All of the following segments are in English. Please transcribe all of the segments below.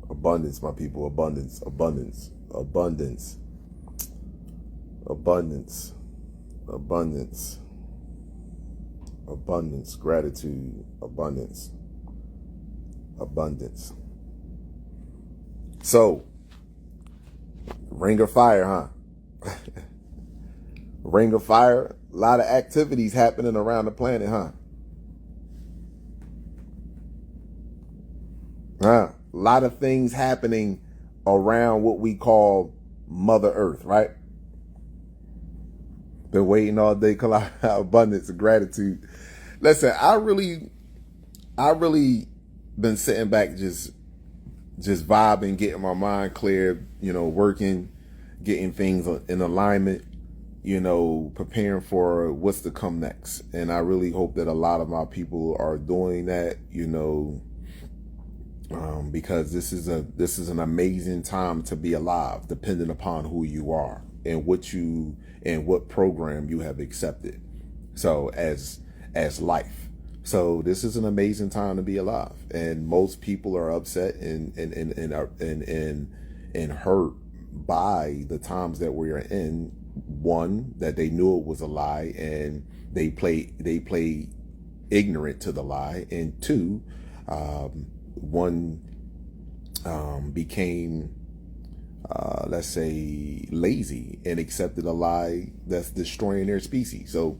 Abundance, my people. Abundance, abundance, abundance, abundance, abundance, abundance, gratitude, abundance, abundance. So, ring of fire, huh? Ring of fire, a lot of activities happening around the planet, huh? A lot of things happening around what we call Mother Earth, right? Been waiting all day, abundance and gratitude. Listen, I really been sitting back just vibing, getting my mind clear, working, getting things in alignment, preparing for what's to come next. And I really hope that a lot of my people are doing that, because this is an amazing time to be alive, depending upon who you are and what program you have accepted. So as life. So this is an amazing time to be alive, and most people are upset and hurt by the times that we are in. One, that they knew it was a lie and they play ignorant to the lie, and two, one became let's say lazy and accepted a lie that's destroying their species. So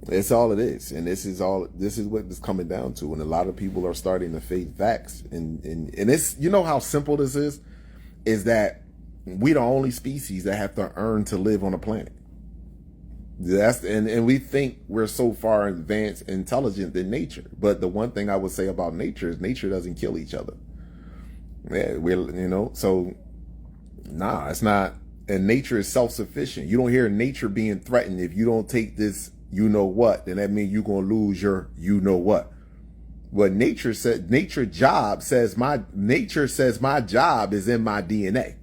it's all it is, and this is what it's coming down to. And a lot of people are starting to face facts, and it's, how simple this is that we the only species that have to earn to live on a planet. And we think we're so far advanced, intelligent than nature. But the one thing I would say about nature is nature doesn't kill each other. Yeah, so nah, it's not. And nature is self-sufficient. You don't hear nature being threatened. If you don't take this, what, then that means you're going to lose your, what. What nature said, nature says my job is in my DNA.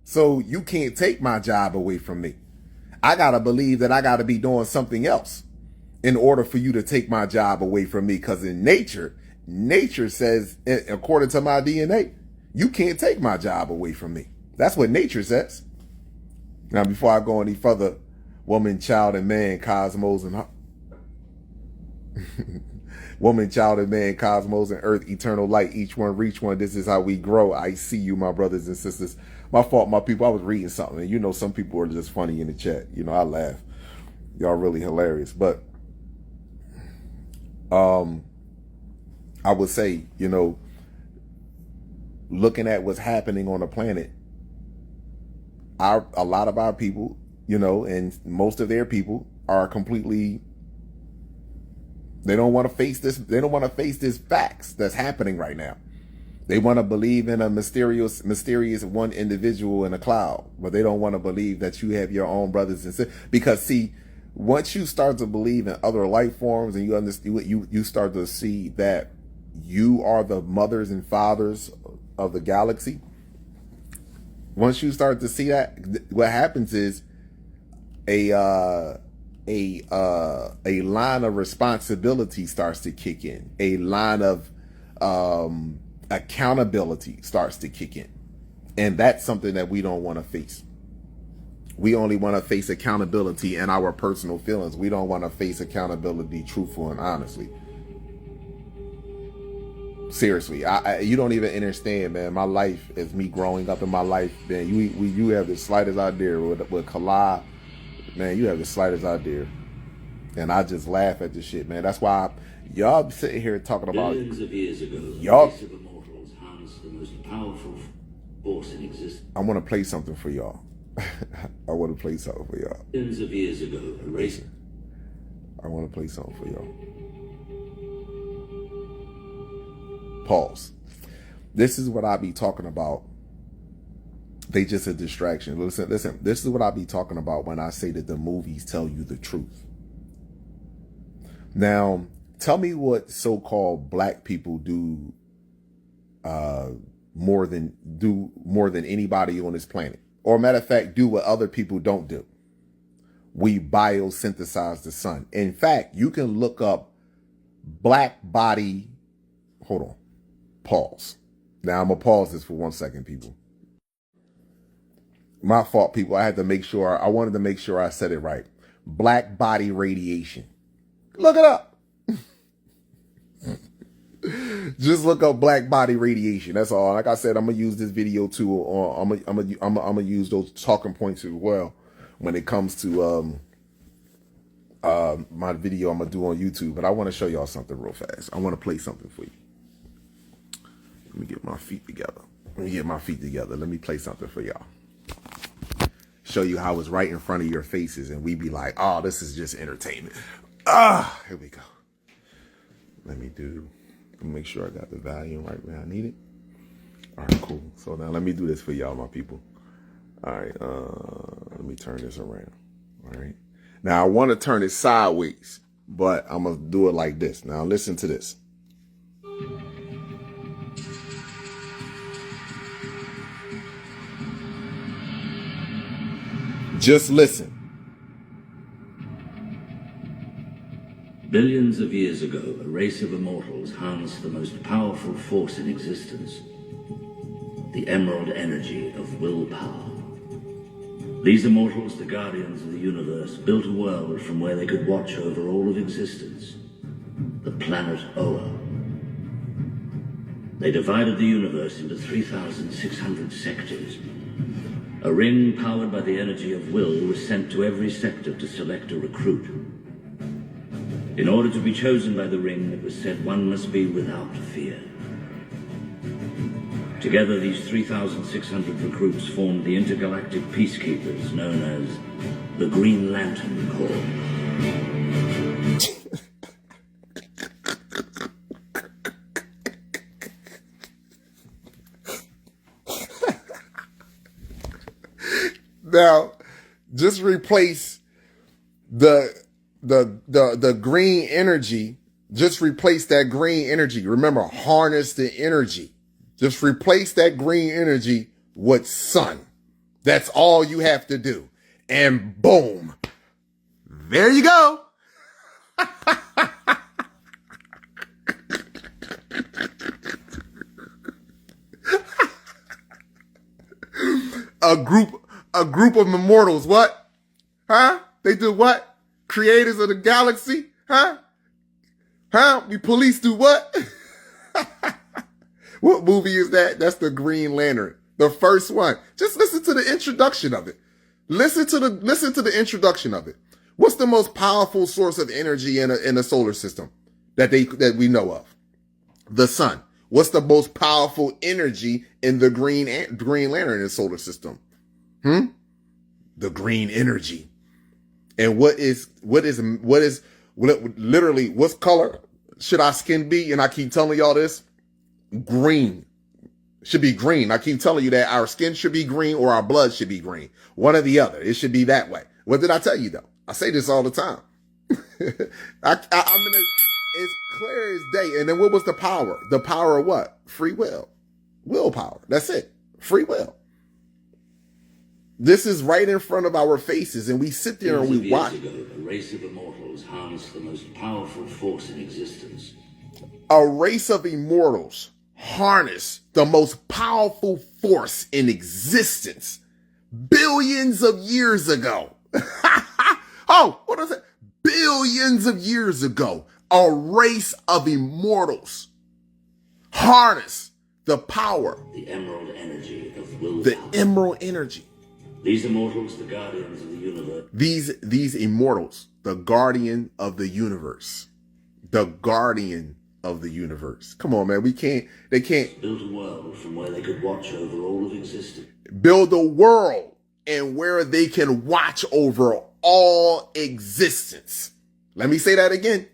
So you can't take my job away from me. I got to believe that I got to be doing something else in order for you to take my job away from me. Because in nature says, according to my DNA, you can't take my job away from me. That's what nature says. Now, before I go any further, woman, child, and man, cosmos, and woman, child, and man, cosmos, and earth, eternal light, each one reach one. This is how we grow. I see you, my brothers and sisters. My fault, my people. I was reading something, and some people are just funny in the chat. I laugh. Y'all really hilarious. But I would say, looking at what's happening on the planet, a lot of our people, and most of their people are completely, they don't want to face this. They don't want to face this facts that's happening right now. They want to believe in a mysterious one individual in a cloud, but they don't want to believe that you have your own brothers and sisters. Because see, once you start to believe in other life forms, and you understand, you start to see that you are the mothers and fathers of the galaxy. Once you start to see that, what happens is a line of responsibility starts to kick in. A line of accountability starts to kick in. And that's something that we don't want to face. We only want to face accountability in our personal feelings. We don't want to face accountability truthful and honestly. Seriously, you don't even understand, man. My life, as me growing up in my life, man, you have the slightest idea with Kala, man, you have the slightest idea. And I just laugh at this shit, man. That's why y'all sitting here talking about billions of years ago, y'all. The race of immortals harnessed the most powerful force in existence. I want to play something for y'all. I want to play something for y'all. Billions of years ago, a race. I want to play something for y'all. Pause. This is what I be talking about. They just a distraction. Listen. This is what I be talking about when I say that the movies tell you the truth. Now, tell me what so-called black people do do more than anybody on this planet. Or matter of fact, do what other people don't do. We biosynthesize the sun. In fact, you can look up black body. Hold on. Pause. Now I'm going to pause this for 1 second, people. My fault, people. I wanted to make sure I said it right. Black body radiation. Look it up. Just look up black body radiation. That's all. Like I said, I'm gonna use this video too. I'm gonna use those talking points as well when it comes to my video I'm gonna do on YouTube. But I want to show y'all something real fast. I want to play something for you. Let me get my feet together. Let me play something for y'all. Show you how it's right in front of your faces, and we be like, "Oh, this is just entertainment." Here we go. Let me make sure I got the volume right where I need it. All right, cool. So now let me do this for y'all, my people. All right, let me turn this around. All right. Now I want to turn it sideways, but I'm gonna do it like this. Now listen to this. Just listen. Billions of years ago, a race of immortals harnessed the most powerful force in existence, the emerald energy of willpower. These immortals, the guardians of the universe, built a world from where they could watch over all of existence, the planet Oa. They divided the universe into 3,600 sectors. A ring powered by the energy of will was sent to every sector to select a recruit. In order to be chosen by the ring, it was said one must be without fear. Together, these 3,600 recruits formed the intergalactic peacekeepers known as the Green Lantern Corps. Now, just replace the green energy. Just replace that green energy. Remember, harness the energy. Just replace that green energy with sun. That's all you have to do. And boom. There you go. A group of immortals. What? Huh? They do what? Creators of the galaxy? Huh? We police do what? What movie is that? That's the Green Lantern. The first one. Just listen to the introduction of it. Listen to the introduction of it. What's the most powerful source of energy in a solar system that we know of? The sun. What's the most powerful energy in the Green Lantern in the solar system? The green energy. And what color should our skin be? And I keep telling y'all this. Green. Should be green. I keep telling you that our skin should be green or our blood should be green. One or the other. It should be that way. What did I tell you though? I say this all the time. It's clear as day. And then what was the power? The power of what? Free will. Willpower. That's it. Free will. This is right in front of our faces, and we sit there and we watch. Years ago, a race of immortals harnessed the most powerful force in existence. A race of immortals harness the most powerful force in existence billions of years ago. Oh, what is it? Billions of years ago, a race of immortals harness the power, the emerald energy of willpower. The emerald energy. These immortals, the guardians of the universe. These immortals, the guardian of the universe. The guardian of the universe. Come on, man. They can't build a world from where they could watch over all of existence. Build a world and where they can watch over all existence. Let me say that again.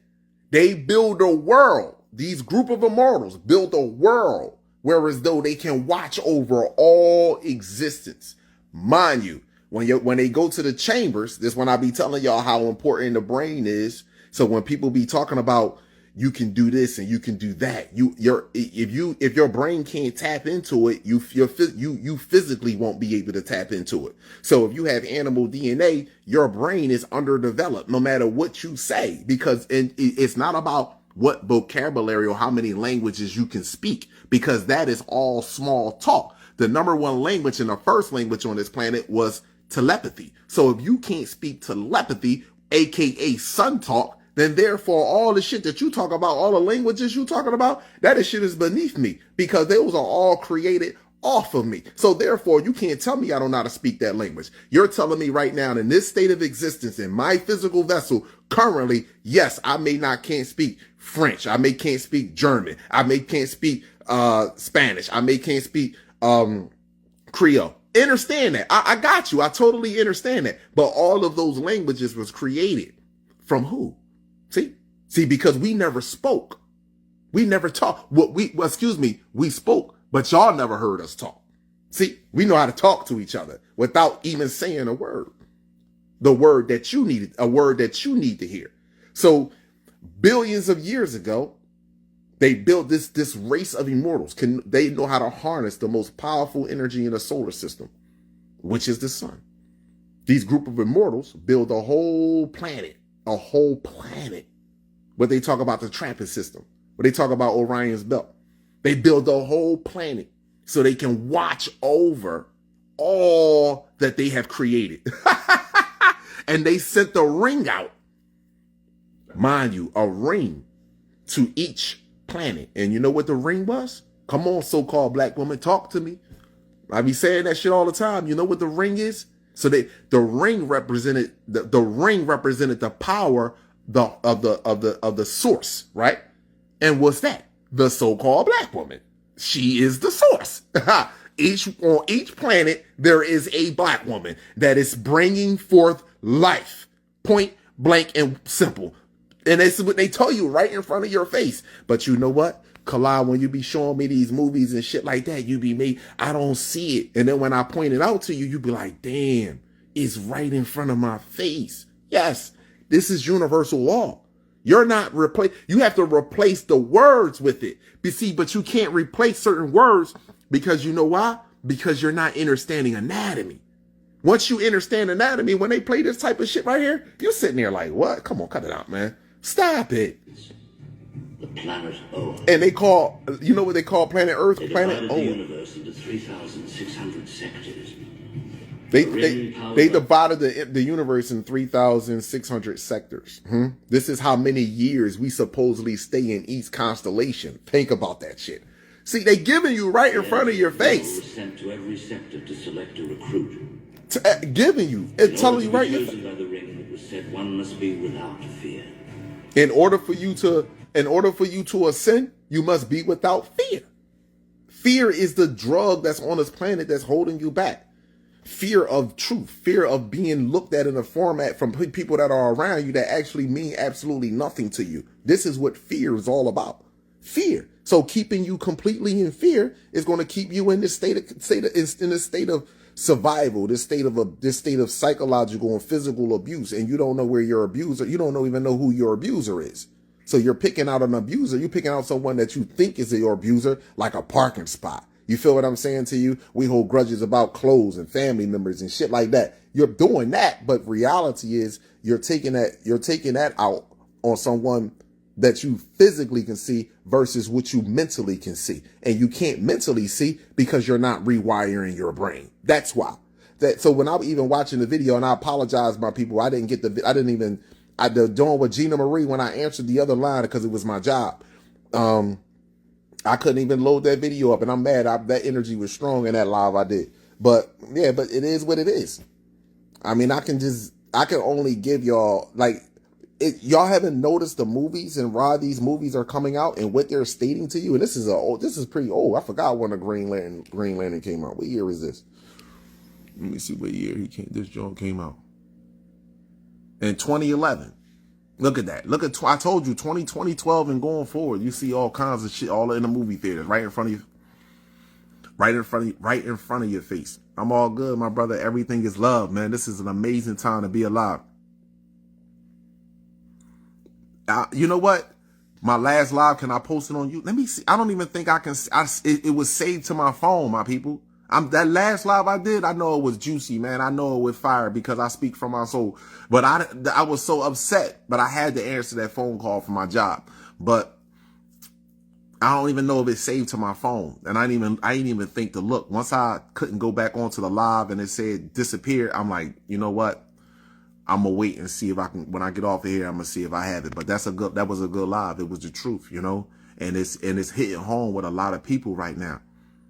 They build a world. These group of immortals build a world where as though they can watch over all existence. Mind you, when they go to the chambers, this when I be telling y'all how important the brain is. So when people be talking about, you can do this and you can do that. If your brain can't tap into it, you physically won't be able to tap into it. So if you have animal DNA, your brain is underdeveloped no matter what you say, because it's not about what vocabulary or how many languages you can speak, because that is all small talk. The number one language and the first language on this planet was telepathy. So if you can't speak telepathy, aka sun talk, then therefore all the shit that you talk about, all the languages you talking about, that shit is beneath me, because those are all created off of me. So therefore you can't tell me I don't know how to speak that language. You're telling me right now, in this state of existence, in my physical vessel currently, yes, I can't speak French. I can't speak German. I can't speak Spanish. I can't speak Creole. Understand that. I got you. I totally understand that. But all of those languages was created from who? See, because we never spoke. We never talked. We spoke, but y'all never heard us talk. See, we know how to talk to each other without even saying a word. The word that you needed, a word that you need to hear. So billions of years ago, they built this race of immortals. They know how to harness the most powerful energy in the solar system, which is the sun. These group of immortals build a whole planet. But they talk about the TRAPPIST system, but they talk about Orion's belt. They build a whole planet so they can watch over all that they have created. And they sent the ring out, mind you, a ring to each planet. And you know what the ring was? Come on, so-called black woman, talk to me. I be saying that shit all the time. You know what the ring is? So the ring represented the power of the source, right? And what's that? The so-called black woman. She is the source. On each planet there is a black woman that is bringing forth life, point blank and simple. And this is what they tell you right in front of your face. But you know what, Kalai, when you be showing me these movies and shit like that, you be me, I don't see it. And then when I point it out to you, you be like, damn, it's right in front of my face. Yes, this is universal law. You're not you have to replace the words with it. But you can't replace certain words because you know why? Because you're not understanding anatomy. Once you understand anatomy, when they play this type of shit right here, you're sitting there like, what? Come on, cut it out, man. Stop it. The planet Earth. And they call, you know what they call planet Earth? Planet the universe into 3,600 sectors. They divided the universe in 3,600 sectors. This is how many years we supposedly stay in each constellation. Think about that shit. See, they giving you right in front of your face. Was sent to every sector to select a recruit. Giving you and telling you right. By the ring, it was said one must be without fear. In order for you to ascend, you must be without fear. Fear is the drug that's on this planet that's holding you back. Fear of truth, fear of being looked at in a format from people that are around you that actually mean absolutely nothing to you. This is what fear is all about. Fear. So keeping you completely in fear is going to keep you in this state of survival, this state of psychological and physical abuse, and you don't know where your abuser, you don't even know who your abuser is. So you're picking out an abuser, you're picking out someone that you think is your abuser, like a parking spot. You feel what I'm saying to you? We hold grudges about clothes and family members and shit like that. You're doing that, but reality is you're taking that out on someone that you physically can see versus what you mentally can see. And you can't mentally see because you're not rewiring your brain. That's why. So when I was even watching the video, and I apologize, my people, I didn't doing with Gina Marie when I answered the other line because it was my job. I couldn't even load that video up, and I'm mad. That energy was strong in that live I did. But yeah, but it is what it is. I mean, I can only give y'all, like, y'all haven't noticed the movies and why these movies are coming out and what they're stating to you. And this is pretty old. I forgot when the Green Lantern came out. What year is this? Let me see what year this joint came out. In 2011. Look at that. I told you 2012 and going forward, you see all kinds of shit all in the movie theaters, right in front of you. Right in front of your face. I'm all good, my brother. Everything is love, man. This is an amazing time to be alive. You know what? My last live, can I post it on you? Let me see. I don't even think I can. It was saved to my phone, my people. That last live I did, I know it was juicy, man. I know it was fire because I speak from my soul. But I was so upset, but I had to answer that phone call for my job. But I don't even know if it's saved to my phone. And I didn't even think to look. Once I couldn't go back onto the live and it said disappeared, I'm like, you know what? I'm gonna wait and see if I can, when I get off of here, I'm gonna see if I have it. But that was a good live. It was the truth, you know, and it's hitting home with a lot of people right now.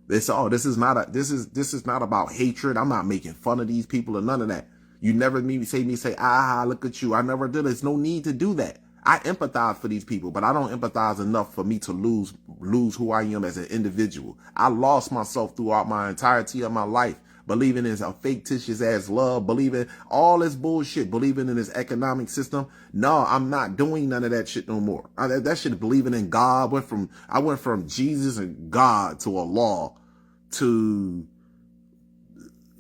This is not about hatred. I'm not making fun of these people or none of that. You never say, look at you. I never did. There's no need to do that. I empathize for these people, but I don't empathize enough for me to lose who I am as an individual. I lost myself throughout my entirety of my life. Believing in a fictitious ass love, believing all this bullshit, believing in this economic system. No, I'm not doing none of that shit no more. That shit, believing in God, I went from Jesus and God to Allah to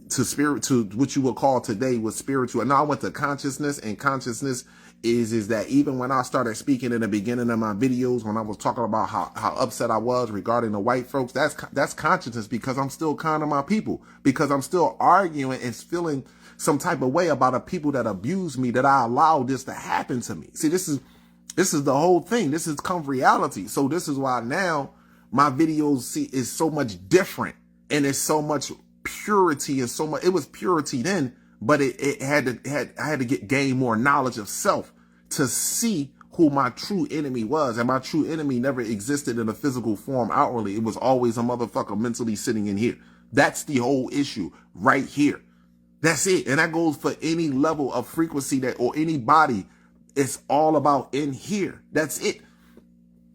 spirit, to what you would call today was spiritual. And now I went to consciousness, and consciousness is that even when I started speaking in the beginning of my videos, when I was talking about how upset I was regarding the white folks, that's consciousness, because I'm still kind of my people, because I'm still arguing and feeling some type of way about a people that abuse me, that I allowed this to happen to me. See, this is the whole thing. This has come reality. So this is why now my videos is so much different, and it's so much purity, and so much, it was purity then, but I had to gain more knowledge of self to see who my true enemy was. And my true enemy never existed in a physical form outwardly. It was always a motherfucker mentally sitting in here. That's the whole issue right here. That's it. And that goes for any level of frequency or any body. It's all about in here. That's it.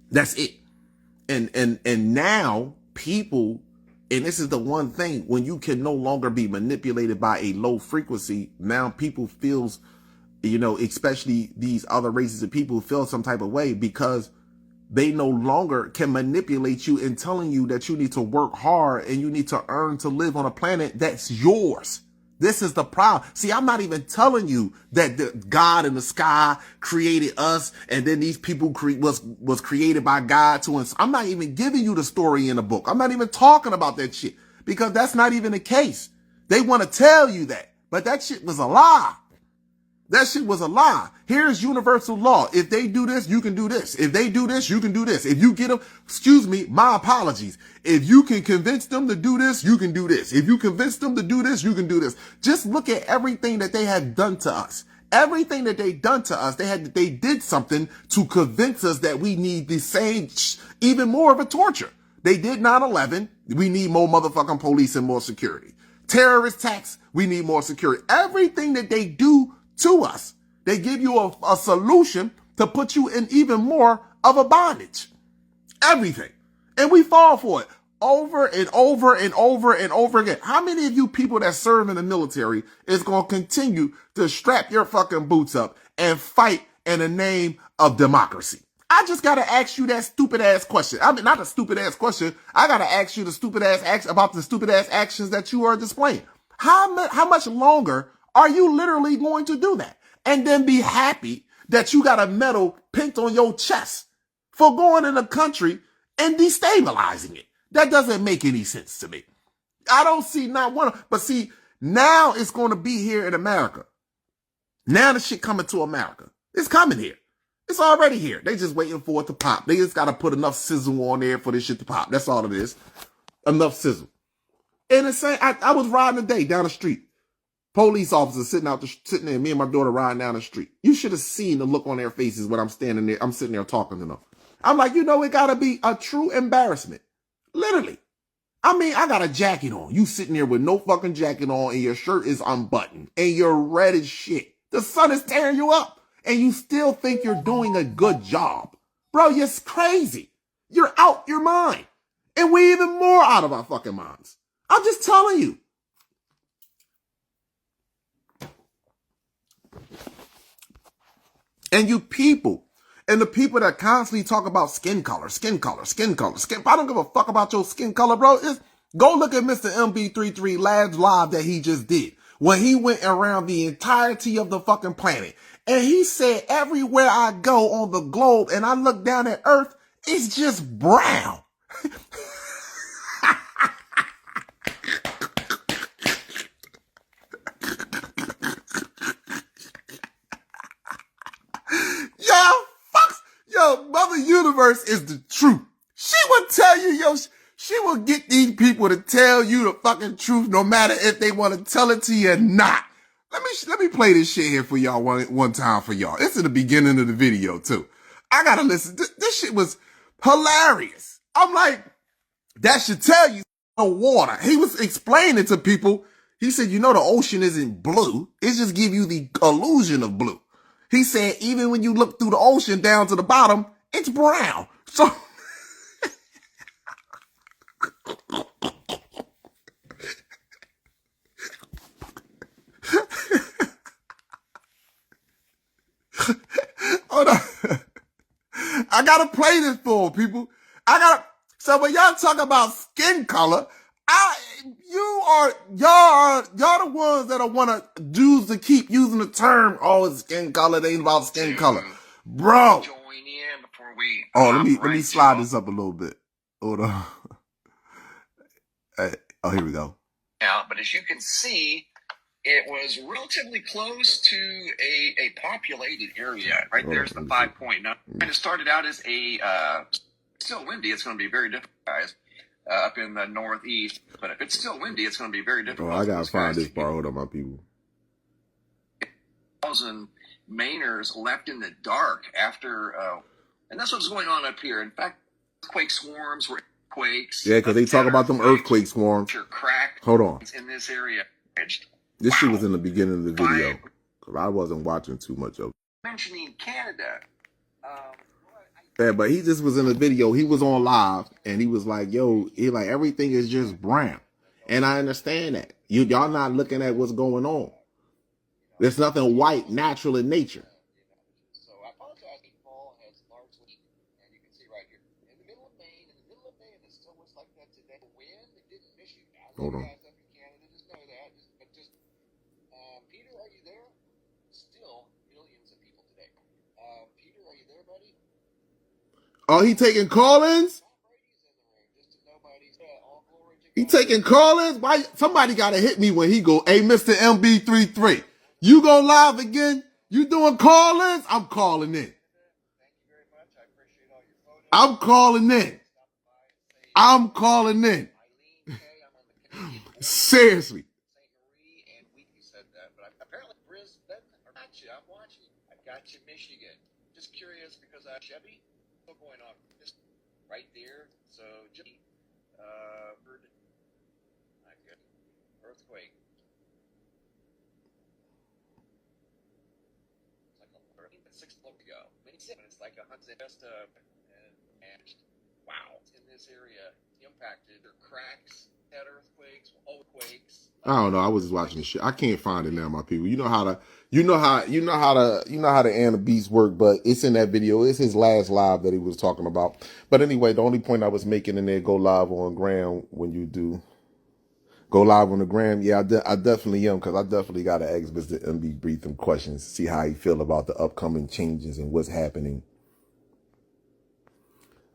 That's it. And now people, and this is the one thing, when you can no longer be manipulated by a low frequency, now people feels, especially these other races of people, feel some type of way because they no longer can manipulate you in telling you that you need to work hard and you need to earn to live on a planet that's yours. This is the problem. See, I'm not even telling you that the God in the sky created us and then these people was created by God too. I'm not even giving you the story in the book. I'm not even talking about that shit because that's not even the case. They want to tell you that, but that shit was a lie. That shit was a lie. Here's universal law. If they do this, you can do this. If they do this, you can do this. If you get them, my apologies. If you can convince them to do this, you can do this. If you convince them to do this, you can do this. Just look at everything that they have done to us. Everything that they done to us, they did something to convince us that we need the same, even more of a torture. They did 9/11. We need more motherfucking police and more security. Terrorist attacks. We need more security. Everything that they do to us, they give you a solution to put you in even more of a bondage. Everything. And we fall for it over and over and over and over again. How many of you people that serve in the military is going to continue to strap your fucking boots up and fight in the name of democracy? I just got to ask you that stupid ass question. I mean, not a stupid ass question. I got to ask you the stupid ass about the stupid ass actions that you are displaying. How much longer are you literally going to do that? And then be happy that you got a medal pinned on your chest for going in a country and destabilizing it. That doesn't make any sense to me. I don't see not one. But see, now it's going to be here in America. Now the shit coming to America. It's coming here. It's already here. They just waiting for it to pop. They just got to put enough sizzle on there for this shit to pop. That's all it is. Enough sizzle. And it's saying, I was riding today down the street. Police officers sitting there, me and my daughter riding down the street. You should have seen the look on their faces when I'm standing there. I'm sitting there talking to them. I'm like, it gotta be a true embarrassment. Literally. I mean, I got a jacket on. You sitting there with no fucking jacket on and your shirt is unbuttoned and you're red as shit. The sun is tearing you up and you still think you're doing a good job. Bro, you're crazy. You're out your mind. And we're even more out of our fucking minds. I'm just telling you. And you people, and the people that constantly talk about skin color. I don't give a fuck about your skin color, bro. Go look at Mr. MB33 last live that he just did. When he went around the entirety of the fucking planet And he said, everywhere I go on the globe and I look down at Earth, it's just brown. Yo, Mother Universe is the truth. She will tell you, she will get these people to tell you the fucking truth no matter if they want to tell it to you or not. Let me play this shit here for y'all one time for y'all. It's in the beginning of the video too. I gotta listen. This shit was hilarious. I'm like, that should tell you the water. He was explaining to people. He said, the ocean isn't blue. It just give you the illusion of blue. He said, even when you look through the ocean down to the bottom, it's brown. So, hold on. I gotta play this for people. So when y'all talk about skin color, y'all the ones that want to keep using the term, it's skin color, they ain't about skin color. Bro. Join in before we let me slide this up a little bit. Hold on. Here we go. But as you can see, it was relatively close to a populated area. Right there's the 5.9. And it started out as still windy. It's going to be very difficult, guys. Up in the northeast, but if it's still windy, it's going to be very difficult. I gotta find this part. Hold on, my people. 1,000 Mainers left in the dark after, and that's what's going on up here. In fact, earthquake swarms were quakes. Yeah, because they talk about them earthquake swarms. Hold on. In this area. This shit was in the beginning of the video because I wasn't watching too much of it. Mentioning Canada. Yeah, but he just was in the video. He was on live, and he was like, everything is just brown. And I understand that. Y'all not looking at what's going on. There's nothing white, natural in nature. So I apologize. Fall has largely, and you can see right here, in the middle of Maine, it still looks like that today. The wind, it didn't miss you guys. Hold on. Guys up in Canada, just know that. Peter, are you there? Still millions of people today. Peter, are you there, buddy? Oh, he taking call-ins? He taking call-ins? Why? Somebody got to hit me when he go, hey, Mr. MB33, you go live again? You doing call-ins? I'm calling in. I'm calling in. I'm calling in. Seriously. I'm watching. I got you, Michigan. Just curious because Chevy. Going on just right there. So earthquake. It's like 6 months ago. It's like 100 just and wow, in this area impacted. There cracks, had earthquakes, quakes. I don't know. I was just watching this shit. I can't find it now, my people. You know how the Anna Beast work, but it's in that video. It's his last live that he was talking about. But anyway, the only point I was making in there, go live on Gram when you do. Go live on the Gram. Yeah, I definitely am, because I definitely got to ask Mr. MB Breathe some questions, see how he feel about the upcoming changes and what's happening.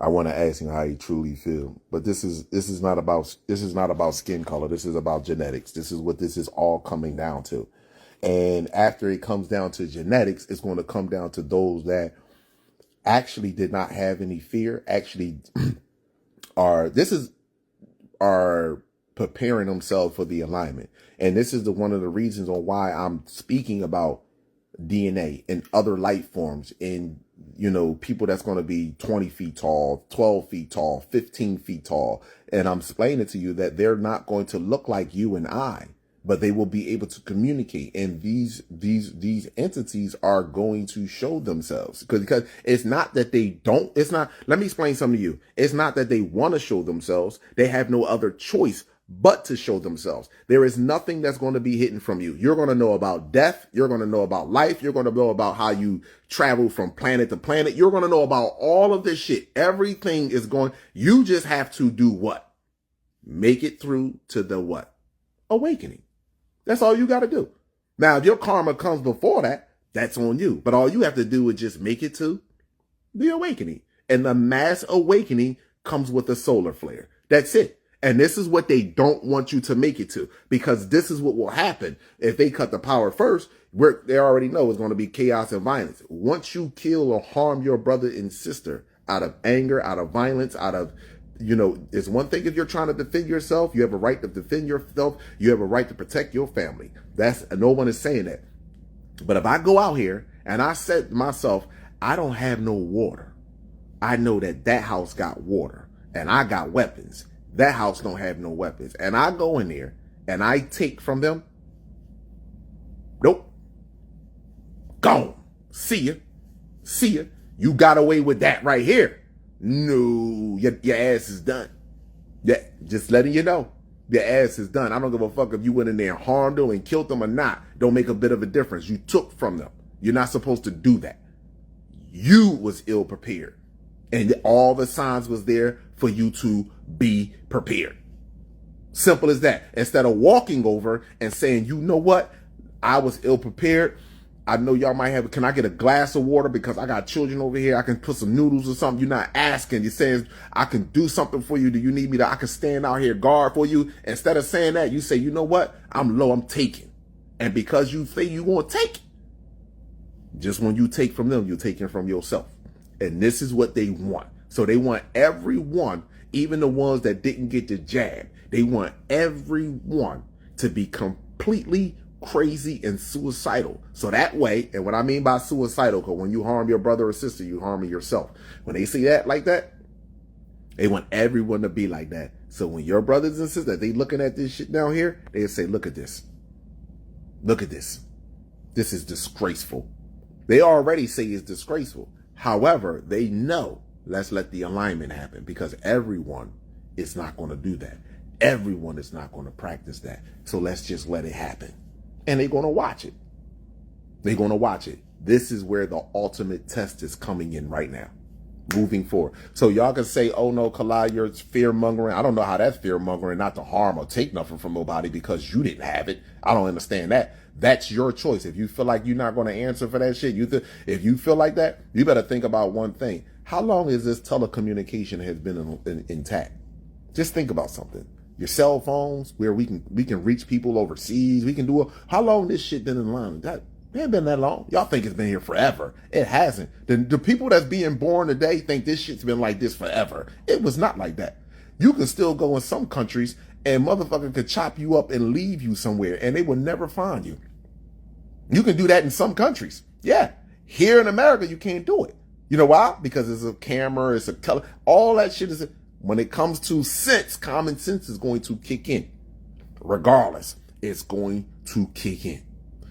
I want to ask him how he truly feel. But this is not about skin color. This is about genetics. This is what this is all coming down to. And after it comes down to genetics, it's going to come down to those that actually did not have any fear, actually are preparing themselves for the alignment. And this is one of the reasons on why I'm speaking about DNA and other life forms in, people that's going to be 20 feet tall, 12 feet tall, 15 feet tall. And I'm explaining to you that they're not going to look like you and I, but they will be able to communicate. And these entities are going to show themselves because it's not that they don't, let me explain something to you. It's not that they want to show themselves. They have no other choice but to show themselves. There is nothing that's going to be hidden from you. You're going to know about death. You're going to know about life. You're going to know about how you travel from planet to planet. You're going to know about all of this shit. Everything is you just have to do what? Make it through to the what? Awakening. That's all you got to do. Now, if your karma comes before that, That's on you. But all you have to do is just make it to the awakening. And the mass awakening comes with a solar flare. That's it. And this is what they don't want you to make it to, because this is what will happen if they cut the power first. They already know it's going to be chaos and violence. Once you kill or harm your brother and sister out of anger, out of violence, out of, it's one thing if you're trying to defend yourself. You have a right to defend yourself. You have a right to protect your family. No one is saying that. But if I go out here and I said to myself, I don't have no water. I know that house got water and I got weapons. That house don't have no weapons. And I go in there and I take from them. Nope. Gone. See ya. See ya. You got away with that right here. No, your ass is done. Yeah, just letting you know. Your ass is done. I don't give a fuck if you went in there and harmed them and killed them or not. Don't make a bit of a difference. You took from them. You're not supposed to do that. You was ill prepared. And all the signs was there for you to be prepared. Simple as that. Instead of walking over and saying, you know what? I was ill prepared. I know y'all might have, can I get a glass of water because I got children over here? I can put some noodles or something. You're not asking. You're saying, I can do something for you. Do you need me to, I can stand out here guard for you. Instead of saying that, you say, you know what? I'm low, I'm taking. And because you say you want to take, just when you take from them, you're taking from yourself. And this is what they want. So they want everyone, even the ones that didn't get the jab, they want everyone to be completely crazy and suicidal. So that way, and what I mean by suicidal, because when you harm your brother or sister, you harming yourself. When they see that like that, they want everyone to be like that. So when your brothers and sisters, they looking at this shit down here, they say, look at this. Look at this. This is disgraceful. They already say it's disgraceful. However, they know, let's let the alignment happen, because everyone is not going to do that. Everyone is not going to practice that. So let's just let it happen. And they're going to watch it. They're going to watch it. This is where the ultimate test is coming in right now, moving forward. So y'all can say, oh no, Kalai, you're fear mongering. I don't know how that's fear mongering, not to harm or take nothing from nobody because you didn't have it. I don't understand that. That's your choice. If you feel like you're not going to answer for that shit, if you feel like that, you better think about one thing. How long is this telecommunication has been intact? Just think about something. Your cell phones, where we can reach people overseas. We can do how long this shit been in line? That it ain't been that long. Y'all think it's been here forever. It hasn't. The people that's being born today think this shit's been like this forever. It was not like that. You can still go in some countries and motherfucker could chop you up and leave you somewhere and they will never find you. You can do that in some countries. Yeah. Here in America, you can't do it. You know why? Because it's a camera, it's a color. All that shit is, when it comes to sense, common sense is going to kick in. Regardless, it's going to kick in.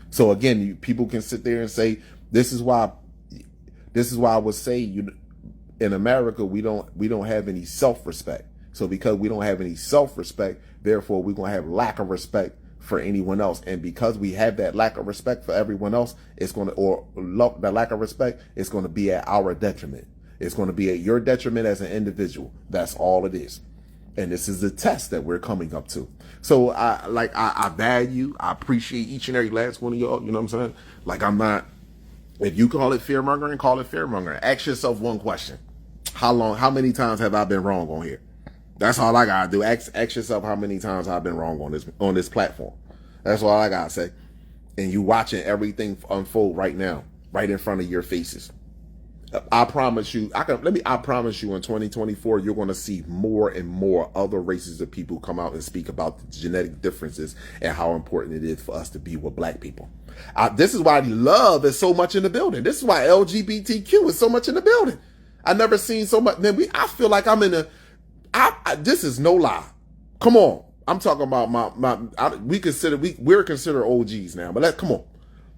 So again, people can sit there and say, this is why I would say in America, we don't have any self-respect. So because we don't have any self-respect, therefore we're going to have lack of respect for anyone else. And because we have that lack of respect for everyone else, the lack of respect is going to be at our detriment. It's going to be at your detriment as an individual. That's all it is. And this is the test that we're coming up to. So I value, I appreciate each and every last one of y'all. You know what I'm saying? Like, I'm not, if you call it fear mongering, call it fear mongering. Ask yourself one question. How many times have I been wrong on here? That's all I gotta do. Ask yourself how many times I've been wrong on this platform. That's all I gotta say. And you watching everything unfold right now, right in front of your faces. I promise you, I promise you in 2024, you're going to see more and more other races of people come out and speak about the genetic differences and how important it is for us to be with black people. This is why love is so much in the building. This is why LGBTQ is so much in the building. I never seen so much. Man, I feel like I'm in this is no lie. Come on. I'm talking about we're considered OGs now, but come on.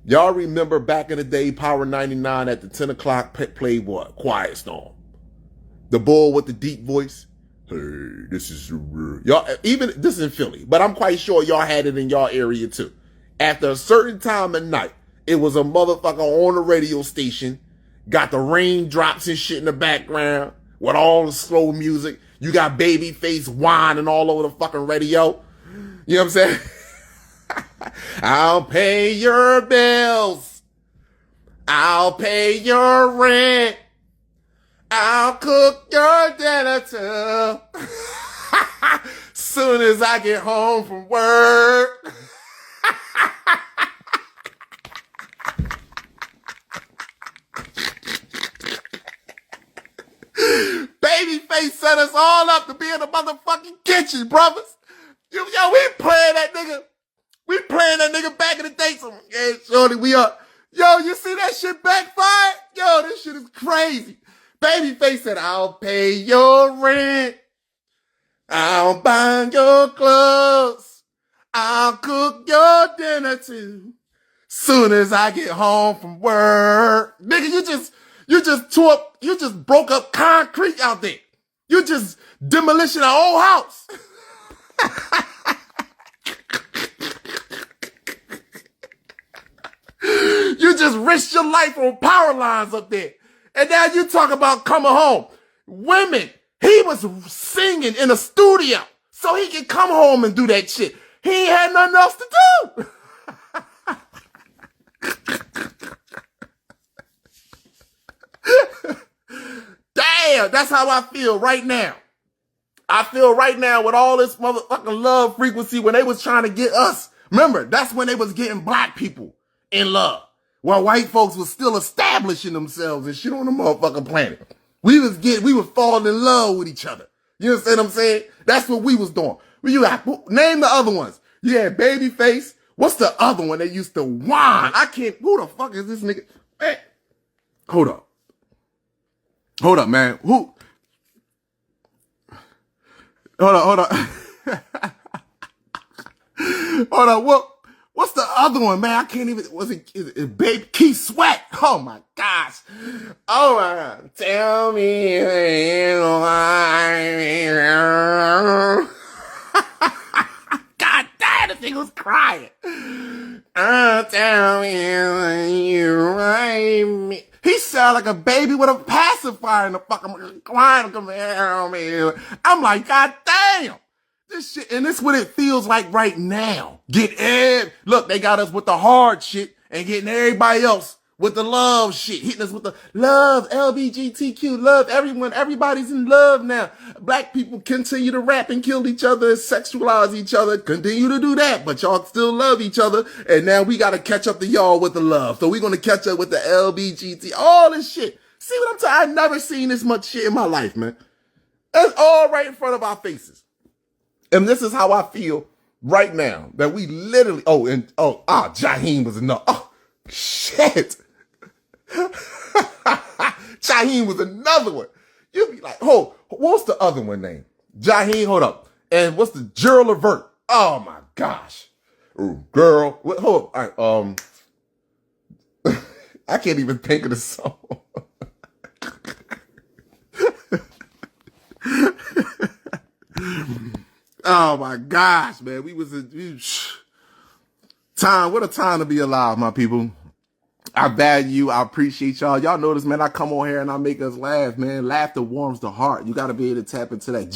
Y'all remember back in the day, Power 99 at the 10 o'clock played what? Quiet Storm. The bull with the deep voice. Hey, this is y'all. Even this is in Philly, but I'm quite sure y'all had it in y'all area too. After a certain time of night, it was a motherfucker on the radio station, got the raindrops and shit in the background with all the slow music. You got Babyface whining all over the fucking radio. You know what I'm saying? I'll pay your bills. I'll pay your rent. I'll cook your dinner too. Soon as I get home from work. Babyface set us all up to be in the motherfucking kitchen, brothers. Yo, we playing that nigga. We playing that nigga back in the day. So, yeah, shorty, we are. Yo, you see that shit backfired? Yo, this shit is crazy. Babyface said, I'll pay your rent. I'll buy your clothes. I'll cook your dinner too. Soon as I get home from work. Nigga, you just broke up concrete out there. You just demolition a whole house. You just risked your life on power lines up there. And now you talk about coming home. Women, he was singing in a studio so he could come home and do that shit. He ain't had nothing else to do. Damn, that's how I feel right now. I feel right now with all this motherfucking love frequency when they was trying to get us. Remember, that's when they was getting black people in love. While white folks was still establishing themselves and shit on the motherfucking planet. We was falling in love with each other. You understand what I'm saying? That's what we was doing. You got, name the other ones. You had Babyface. What's the other one that used to whine? Who the fuck is this nigga? Man, hold up. Hold up, man. Hold up. Hold up. What's the other one, man? I can't even, is it Baby Keith Sweat? Oh my gosh. Oh my God. Tell me God damn, the thing was crying. Tell me you like me. He sound like a baby with a pacifier in the fucking crying. I'm like, God damn. This shit, and this is what it feels like right now. Look, they got us with the hard shit and getting everybody else with the love shit. Hitting us with the love, LBGTQ, love, everyone. Everybody's in love now. Black people continue to rap and kill each other and sexualize each other. Continue to do that, but y'all still love each other. And now we got to catch up to y'all with the love. So we're going to catch up with the LBGT, all this shit. See what I'm talking? I've never seen this much shit in my life, man. That's all right in front of our faces. And this is how I feel right now, that we literally, Jaheim was enough. Oh, shit. Jaheim was another one. You'd be like, what's the other one name? Jaheim, hold up. And what's the Gerald Levert? Oh my gosh. Ooh, girl. Hold up. All right, I can't even think of the song. Oh my gosh, man. What a time to be alive, my people. I value you. I appreciate y'all. Y'all know this, man. I come on here and I make us laugh, man. Laughter warms the heart. You got to be able to tap into that.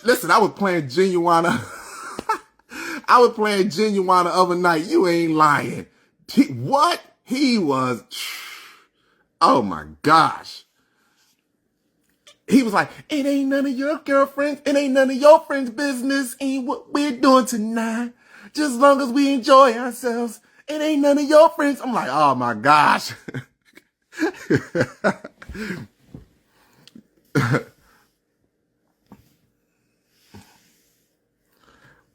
Listen, I was playing Genuine. I was playing Genuine the other night. You ain't lying. He was, oh my gosh. He was like, it ain't none of your girlfriends. It ain't none of your friends' business. Ain't what we're doing tonight. Just as long as we enjoy ourselves. It ain't none of your friends. I'm like, oh my gosh.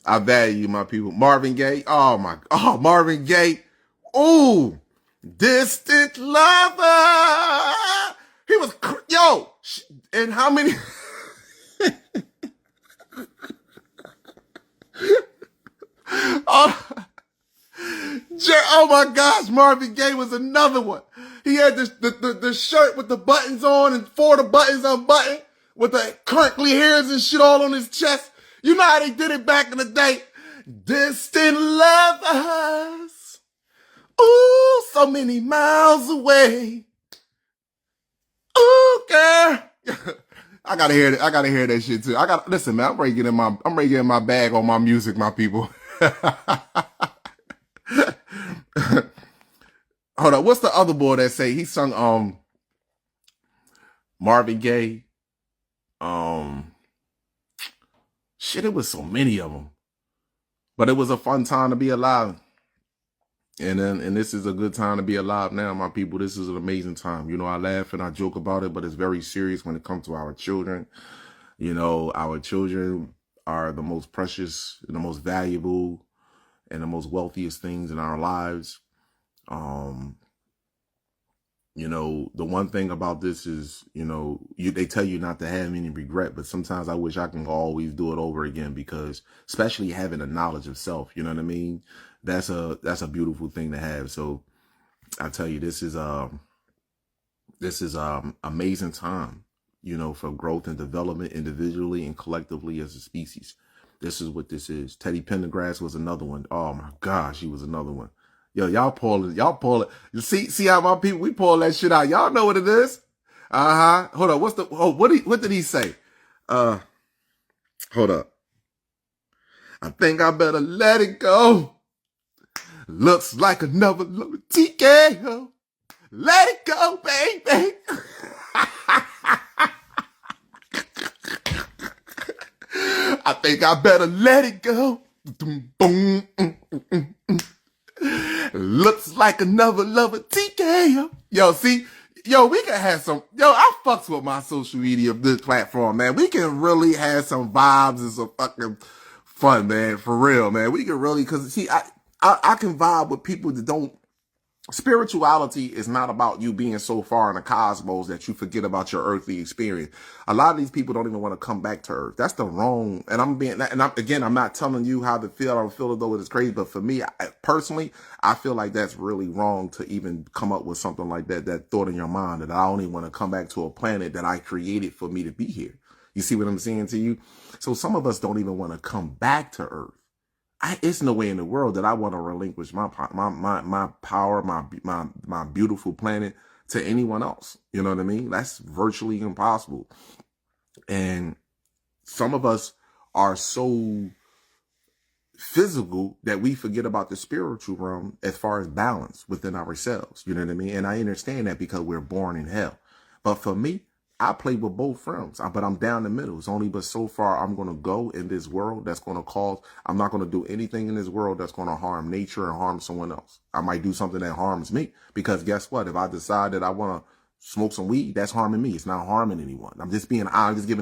I value my people. Marvin Gaye. Marvin Gaye. Ooh, distant lover. He was, and how many? Oh my gosh, Marvin Gaye was another one. He had the shirt with the buttons on and 4 of the buttons unbuttoned with the crinkly hairs and shit all on his chest. You know how they did it back in the day? Distant lovers. Ooh, so many miles away. Ooh, girl. I gotta hear that shit too. Listen, man, I'm ready to get in my bag on my music, my people. hold on. What's the other boy that say he sung Marvin Gaye? Shit, it was so many of them. But it was a fun time to be alive. And this is a good time to be alive now, my people. This is an amazing time. You know, I laugh and I joke about it, but it's very serious when it comes to our children. You know, our children are the most precious, and the most valuable, and the most wealthiest things in our lives. You know, the one thing about this is, you know, they tell you not to have any regret, but sometimes I wish I can always do it over again, because especially having a knowledge of self, you know what I mean? That's a beautiful thing to have. So I tell you, this is amazing time, you know, for growth and development individually and collectively as a species. This is what this is. Teddy Pendergrass was another one. Oh my gosh, he was another one. Yo, y'all pull it. You see how my people, we pull that shit out. Y'all know what it is. Hold on. What did he say? Hold up. I think I better let it go. Looks like another TKO. Let it go, baby. I think I better let it go. Looks like another lover TKO. Yo, see, we can have some. I fucks with my social media this platform, man. We can really have some vibes and some fucking fun, man. For real, man. We can really, cause see, I can vibe with people that don't. Spirituality is not about you being so far in the cosmos that you forget about your earthly experience. A lot of these people don't even want to come back to Earth. That's the wrong. And I'm not telling you how to feel. I don't feel as though it is crazy, but for me, personally, I feel like that's really wrong to even come up with something like that. That thought in your mind that I only want to come back to a planet that I created for me to be here. You see what I'm saying to you? So some of us don't even want to come back to Earth. It's no way in the world that I want to relinquish my power, my beautiful planet to anyone else. You know what I mean? That's virtually impossible. And some of us are so physical that we forget about the spiritual realm as far as balance within ourselves. You know what I mean? And I understand that because we're born in hell. But for me, I play with both realms, but I'm down the middle. It's only but so far I'm going to go in this world that's going to cause, I'm not going to do anything in this world that's going to harm nature and harm someone else. I might do something that harms me, because guess what? If I decide that I want to smoke some weed, that's harming me. It's not harming anyone. I'm just giving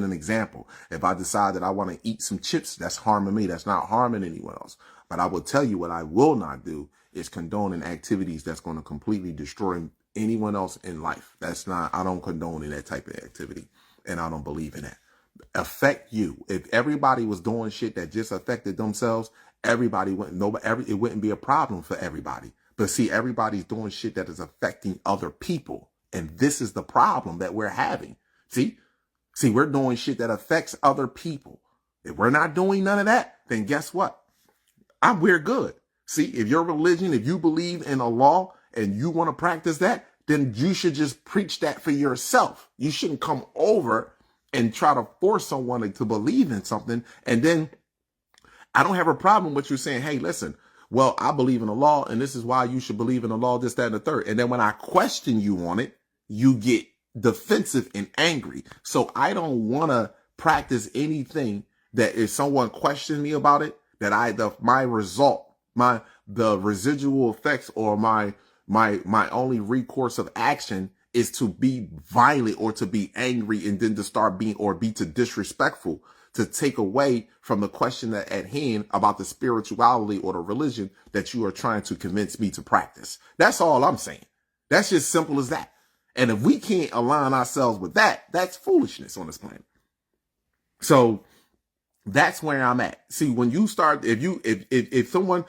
an example. If I decide that I want to eat some chips, that's harming me. That's not harming anyone else. But I will tell you what I will not do is condoning activities that's going to completely destroy anyone else in life. I don't condone in that type of activity, and I don't believe in that. Affect you. If everybody was doing shit that just affected themselves, it wouldn't be a problem for everybody. But see, everybody's doing shit that is affecting other people, and this is the problem that we're having. See, we're doing shit that affects other people. If we're not doing none of that, then guess what? We're good. See, if your religion, if you believe in a law and you want to practice that, then you should just preach that for yourself. You shouldn't come over and try to force someone to believe in something. And then I don't have a problem with you saying, hey, listen, well, I believe in the law, and this is why you should believe in the law, this, that, and the third. And then when I question you on it, you get defensive and angry. So I don't want to practice anything that if someone questions me about it, that the residual effects or my only recourse of action is to be violent or to be angry, and then to start be too disrespectful, to take away from the question at hand about the spirituality or the religion that you are trying to convince me to practice. That's all I'm saying. That's just simple as that. And if we can't align ourselves with that, that's foolishness on this planet. So that's where I'm at. See, when you start, if someone,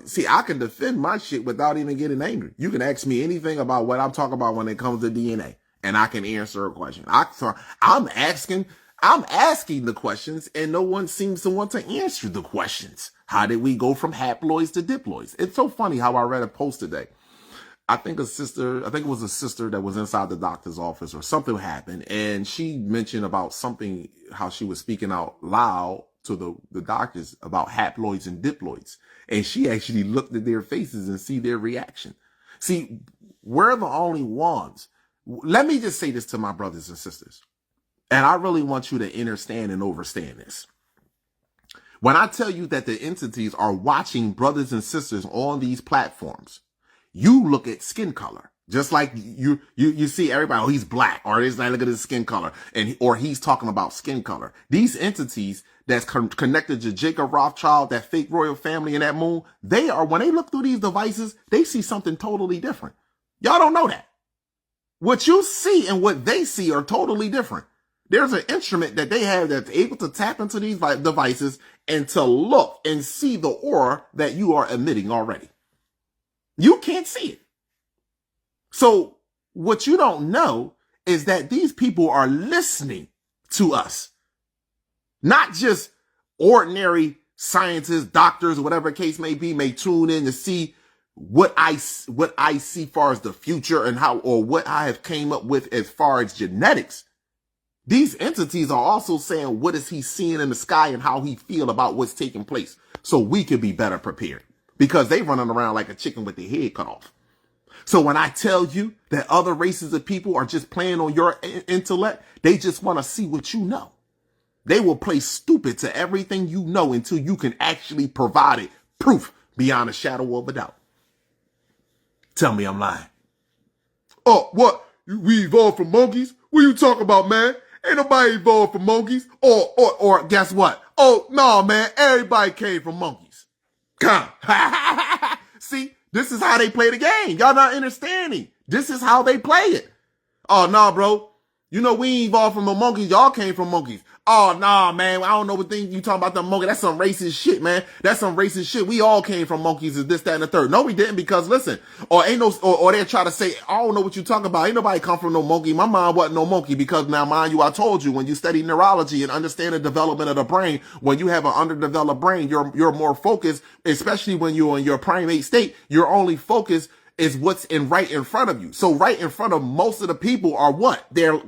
see, I can defend my shit without even getting angry. You can ask me anything about what I'm talking about when it comes to DNA, and I can answer a question. I'm asking the questions, and no one seems to want to answer the questions. How did we go from haploids to diploids? It's so funny how I read a post today. I think it was a sister that was inside the doctor's office, or something happened, and she mentioned about something, how she was speaking out loud to the doctors about haploids and diploids. And she actually looked at their faces and see their reaction. See, we're the only ones. Let me just say this to my brothers and sisters. And I really want you to understand and overstand this. When I tell you that the entities are watching brothers and sisters on these platforms, you look at skin color. Just like you see everybody, oh, he's black, or he's not, look at his skin color, or he's talking about skin color. These entities that's connected to Jacob Rothschild, that fake royal family in that moon, they are, when they look through these devices, they see something totally different. Y'all don't know that. What you see and what they see are totally different. There's an instrument that they have that's able to tap into these devices and to look and see the aura that you are emitting already. You can't see it. So what you don't know is that these people are listening to us. Not just ordinary scientists, doctors, or whatever the case may be, may tune in to see what I see far as the future and how, or what I have came up with as far as genetics. These entities are also saying, what is he seeing in the sky and how he feel about what's taking place, so we could be better prepared, because they running around like a chicken with their head cut off. So when I tell you that other races of people are just playing on your intellect, they just want to see what you know. They will play stupid to everything you know until you can actually provide it proof beyond a shadow of a doubt. Tell me I'm lying. Oh, what? We evolved from monkeys? What you talking about, man? Ain't nobody evolved from monkeys. Or guess what? Oh, no, man. Everybody came from monkeys. Come. See, this is how they play the game. Y'all not understanding. This is how they play it. Oh, no, bro. You know, we ain't evolved from the monkeys. Y'all came from monkeys. Oh, nah, man. I don't know what thing you talking about the monkey. That's some racist shit, man. That's some racist shit. We all came from monkeys, is this, that, and the third. No, we didn't, because listen, or they try to say, I don't know what you talking about. Ain't nobody come from no monkey. My mom wasn't no monkey, because now, mind you, I told you, when you study neurology and understand the development of the brain, when you have an underdeveloped brain, you're more focused, especially when you're in your primate state, your only focus is what's right in front of you. So right in front of most of the people are what? Their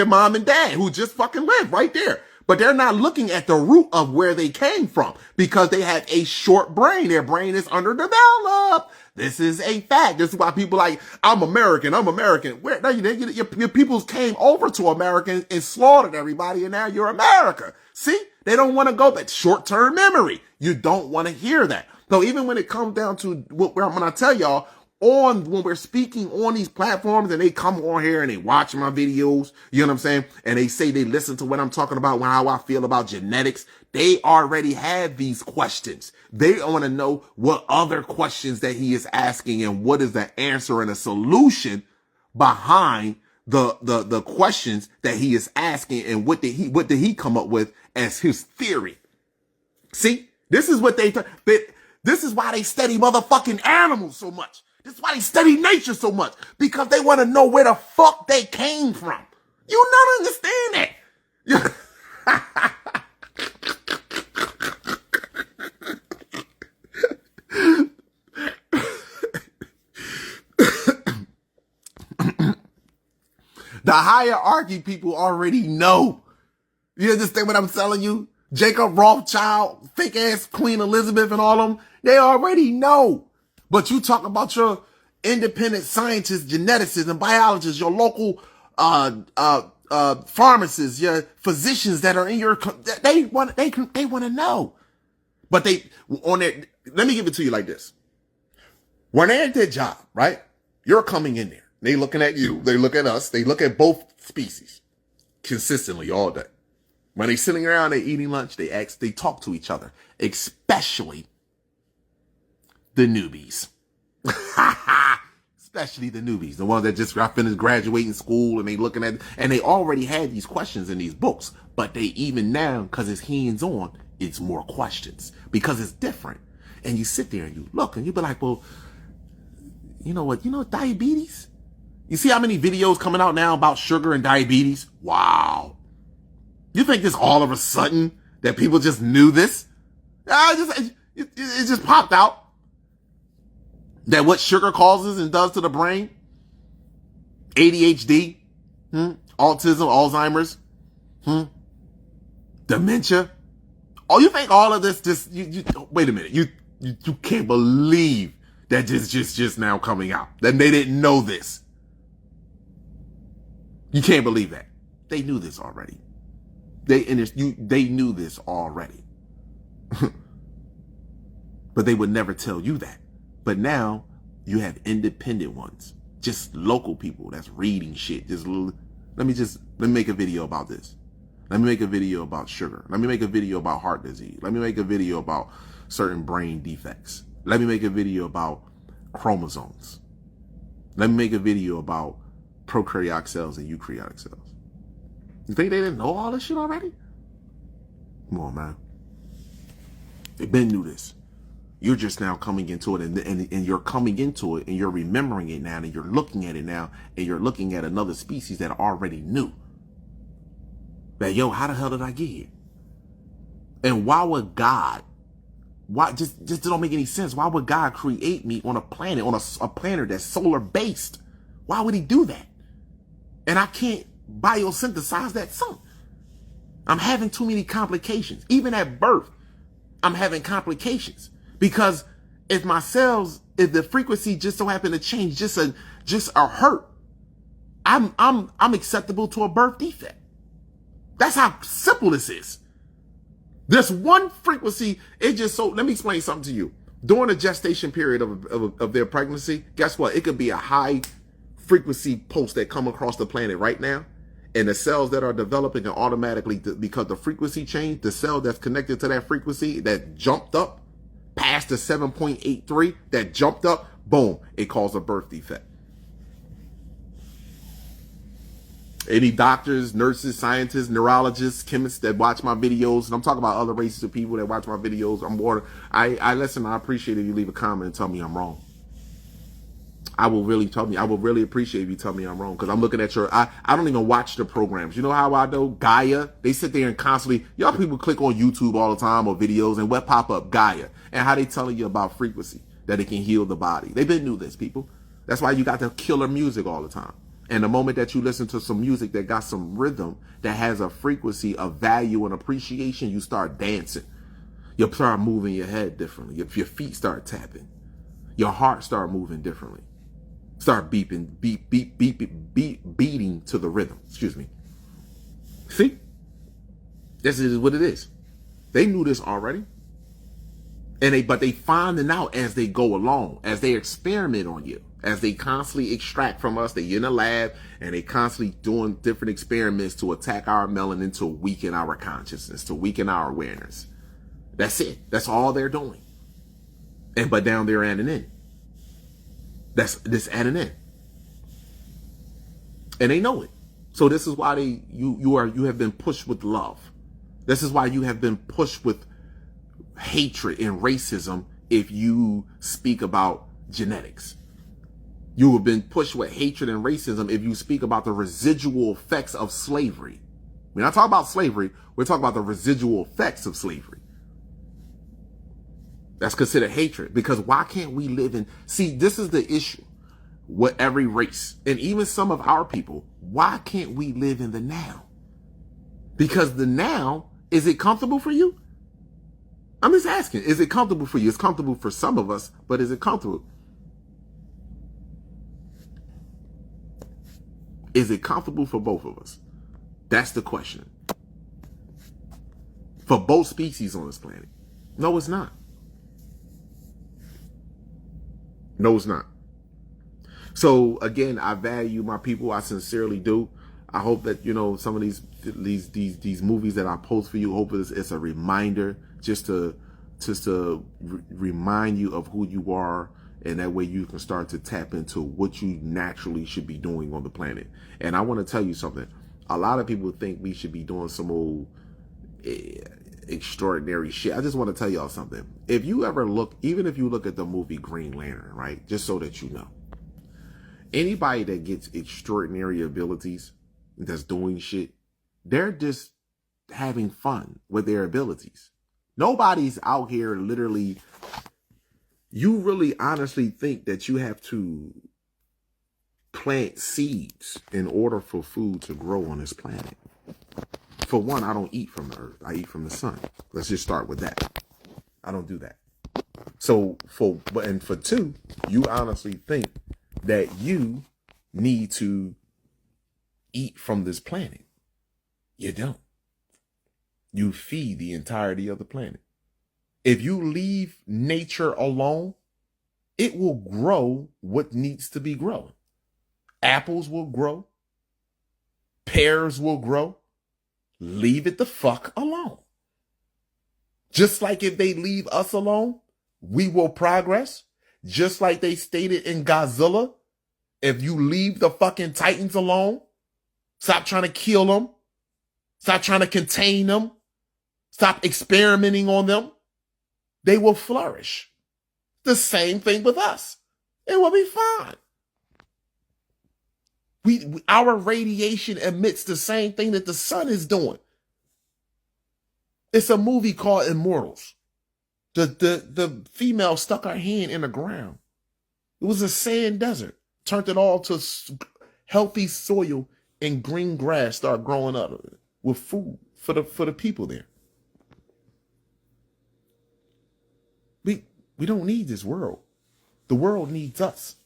mom and dad, who just fucking live right there. But they're not looking at the root of where they came from, because they have a short brain. Their brain is underdeveloped. This is a fact. This is why people like, I'm American. Where? No, your peoples came over to America and slaughtered everybody, and now you're America. See? They don't want to go back. Short-term memory. You don't want to hear that. So even when it comes down to what I'm going to tell y'all, when we're speaking on these platforms and they come on here and they watch my videos, you know what I'm saying? And they say they listen to what I'm talking about, how I feel about genetics. They already have these questions. They want to know what other questions that he is asking and what is the answer and a solution behind the questions that he is asking, and what did he come up with as his theory. See, this is what this is why they study motherfucking animals so much. This is why they study nature so much, because they want to know where the fuck they came from. You don't understand that. The hierarchy people already know. You understand what I'm telling you? Jacob Rothschild, fake ass Queen Elizabeth and all of them, they already know. But you talk about your independent scientists, geneticists, and biologists, your local pharmacists, your physicians that are in your, they want to know. But let me give it to you like this. When they're at their job, right? You're coming in there. They looking at you. They look at us. They look at both species consistently all day. When they sitting around, they eating lunch, they talk to each other, especially the newbies. Especially the newbies, the ones that just got finished graduating school, and they looking at, and they already had these questions in these books, but they even now, because it's hands-on, it's more questions, because it's different. And you sit there and you look and you be like, well, you know what, diabetes? You see how many videos coming out now about sugar and diabetes? Wow. You think this all of a sudden that people just knew this? It just popped out. That what sugar causes and does to the brain? ADHD, autism, Alzheimer's, dementia. Oh, you think all of this just, you wait a minute. You can't believe that just now coming out. Then they didn't know this. You can't believe that. They knew this already. They knew this already. But they would never tell you that. But now you have independent ones, just local people that's reading shit. Let me make a video about this. Let me make a video about sugar. Let me make a video about heart disease. Let me make a video about certain brain defects. Let me make a video about chromosomes. Let me make a video about prokaryotic cells and eukaryotic cells. You think they didn't know all this shit already? Come on, man. They've been knew this. You're just now coming into it, and you're coming into it, and you're remembering it now, and you're looking at it now, and you're looking at another species that already knew. That, yo, how the hell did I get here? And why would God, just don't make any sense. Why would God create me on a planet, on a planet that's solar based? Why would he do that? And I can't biosynthesize that sun. I'm having too many complications. Even at birth, I'm having complications. Because if my cells, if the frequency just so happen to change, just a hurt, I'm acceptable to a birth defect. That's how simple this is. This one frequency, let me explain something to you. During the gestation period of their pregnancy, guess what? It could be a high frequency pulse that come across the planet right now. And the cells that are developing are automatically, because the frequency change, the cell that's connected to that frequency that jumped up past the 7.83, that jumped up, boom, it caused a birth defect. Any doctors, nurses, scientists, neurologists, chemists that watch my videos, and I'm talking about other races of people that watch my videos, I listen, I appreciate if you leave a comment and tell me I'm wrong. I will really appreciate if you tell me I'm wrong, because I'm looking at I don't even watch the programs. You know how I know? Gaia, they sit there and constantly, y'all people click on YouTube all the time or videos, and what pop up? Gaia. And how they telling you about frequency, that it can heal the body. They've been knew this, people. That's why you got the killer music all the time. And the moment that you listen to some music that got some rhythm, that has a frequency of value and appreciation, you start dancing. You start moving your head differently. Your feet start tapping. Your heart start moving differently. Start beeping, beating to the rhythm. Excuse me. See? This is what it is. They knew this already. But they finding out as they go along, as they experiment on you, as they constantly extract from us. They're in the lab and they constantly doing different experiments to attack our melanin, to weaken our consciousness, to weaken our awareness. That's it. That's all they're doing. But down there adding in. That's this adding in. And they know it. So this is why you have been pushed with love. This is why you have been pushed with hatred and racism if you speak about genetics. You have been pushed with hatred and racism if you speak about the residual effects of slavery. We're not talking about slavery. We're talking about the residual effects of slavery. That's considered hatred, because why can't we live in... See, this is the issue with every race, and even some of our people. Why can't we live in the now? Because the now, is it comfortable for you? I'm just asking, is it comfortable for you? It's comfortable for some of us, but is it comfortable? Is it comfortable for both of us? That's the question. For both species on this planet. No, it's not. No, it's not. So again, I value my people. I sincerely do. I hope that, some of these movies that I post for you, hope it's a reminder just to remind you of who you are. And that way you can start to tap into what you naturally should be doing on the planet. And I want to tell you something. A lot of people think we should be doing some old extraordinary shit. I just want to tell y'all something. If you ever look, even if you look at the movie Green Lantern, right? Just so that you know. Anybody that gets extraordinary abilities, that's doing shit, they're just having fun with their abilities. Nobody's out here literally... You really honestly think that you have to plant seeds in order for food to grow on this planet? For one, I don't eat from the earth. I eat from the sun. Let's just start with that. I don't do that. So for two, you honestly think that you need to eat from this planet. You don't. You feed the entirety of the planet. If you leave nature alone, it will grow what needs to be grown. Apples will grow. Pears will grow. Leave it the fuck alone. Just like if they leave us alone, we will progress. Just like they stated in Godzilla, if you leave the fucking Titans alone, stop trying to kill them, stop trying to contain them, stop experimenting on them, they will flourish. The same thing with us. It will be fine. Our radiation emits the same thing that the sun is doing. It's a movie called Immortals. The female stuck her hand in the ground. It was a sand desert. Turned it all to healthy soil, and green grass started growing up with food for the people there. We don't need this world. The world needs us.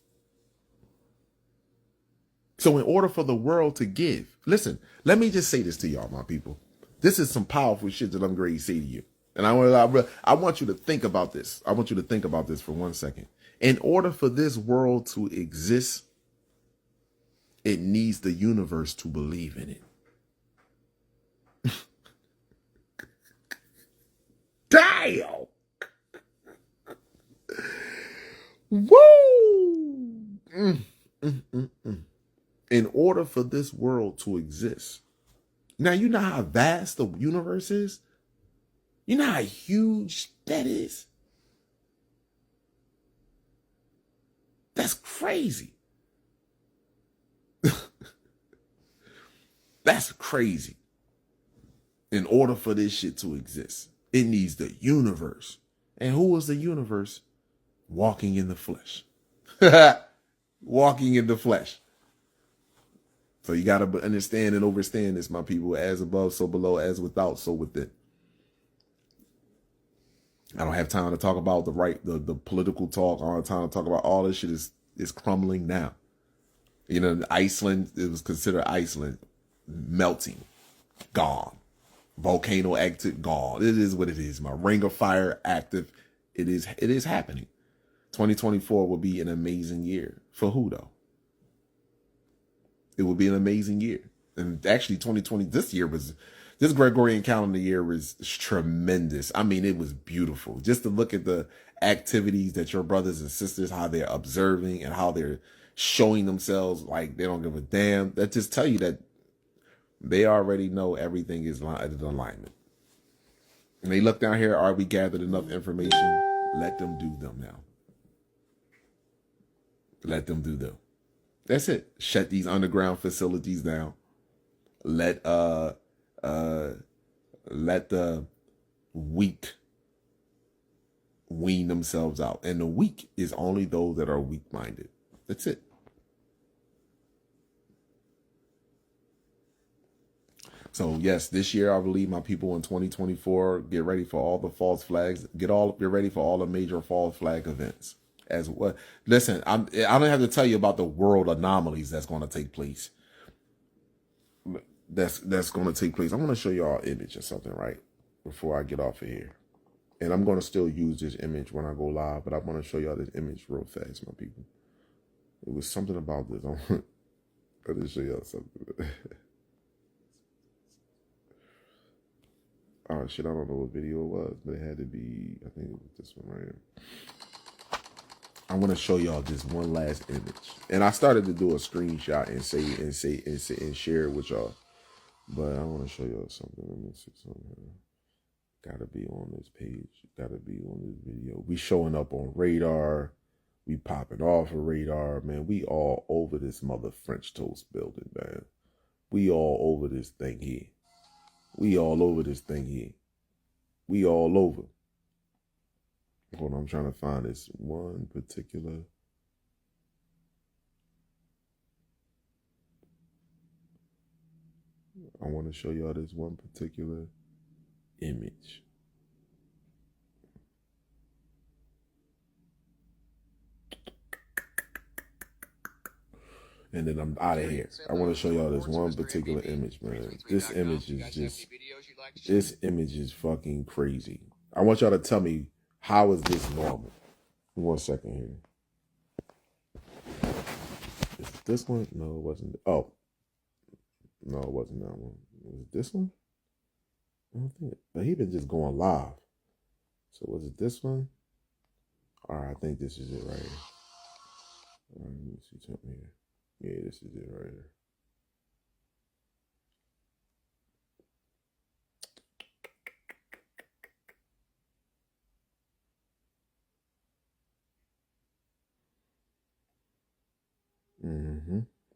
So in order for the world to give, listen, let me just say this to y'all, my people. This is some powerful shit that I'm going to say to you. And I want you to think about this. I want you to think about this for 1 second. In order for this world to exist, it needs the universe to believe in it. Damn! Woo! In order for this world to exist. Now, you know how vast the universe is? You know how huge that is? That's crazy. That's crazy. In order for this shit to exist, it needs the universe. And who is the universe? Walking in the flesh. Walking in the flesh. So you got to understand and understand this, my people. As above, so below, as without, so within. I don't have time to talk about the political talk. I don't have time to talk about all this shit is crumbling now. You know, Iceland, it was considered Iceland melting, gone. Volcano active, gone. It is what it is. My ring of fire active. It is happening. 2024 will be an amazing year. For who though? It will be an amazing year. And actually 2020, this Gregorian calendar year was tremendous. I mean, it was beautiful. Just to look at the activities that your brothers and sisters, how they're observing and how they're showing themselves like they don't give a damn. That just tell you that they already know everything is in alignment. And they look down here, are we gathered enough information? Let them do them now. Let them do them. That's it. Shut these underground facilities down. Let the weak wean themselves out. And the weak is only those that are weak-minded. That's it. So yes, this year I believe my people in 2024 get ready for all the false flags. Get ready for all the major false flag events. As what? Listen, I don't have to tell you about the world anomalies that's going to take place. That's going to take place. I'm going to show y'all an image or something right before I get off of here, and I'm going to still use this image when I go live, but I want to show y'all this image real fast, my people. It was something about this. I'm going to show y'all something. Oh shit! I don't know what video it was, but it had to be. I think it was this one right here. I want to show y'all this one last image, and I started to do a screenshot and share it with y'all, but I want to show y'all something. Let me see something here. Gotta be on this page. Gotta be on this video. We showing up on radar. We popping off of radar, man. We all over this mother French toast building, man. We all over this thing here. We all over this thing here. We all over. Hold on, I'm trying to find this one particular. I want to show y'all this one particular image. and then I'm out of here. I want to show y'all this one particular image, man. This image is fucking crazy. I want y'all to tell me, how is this normal? 1 second here. Is it this one? No, it wasn't. Oh, no, it wasn't that one. Was it this one? I don't think it. But he been just going live. So was it this one? All right, I think this is it right here. All right, let me see something here. Yeah, this is it right here.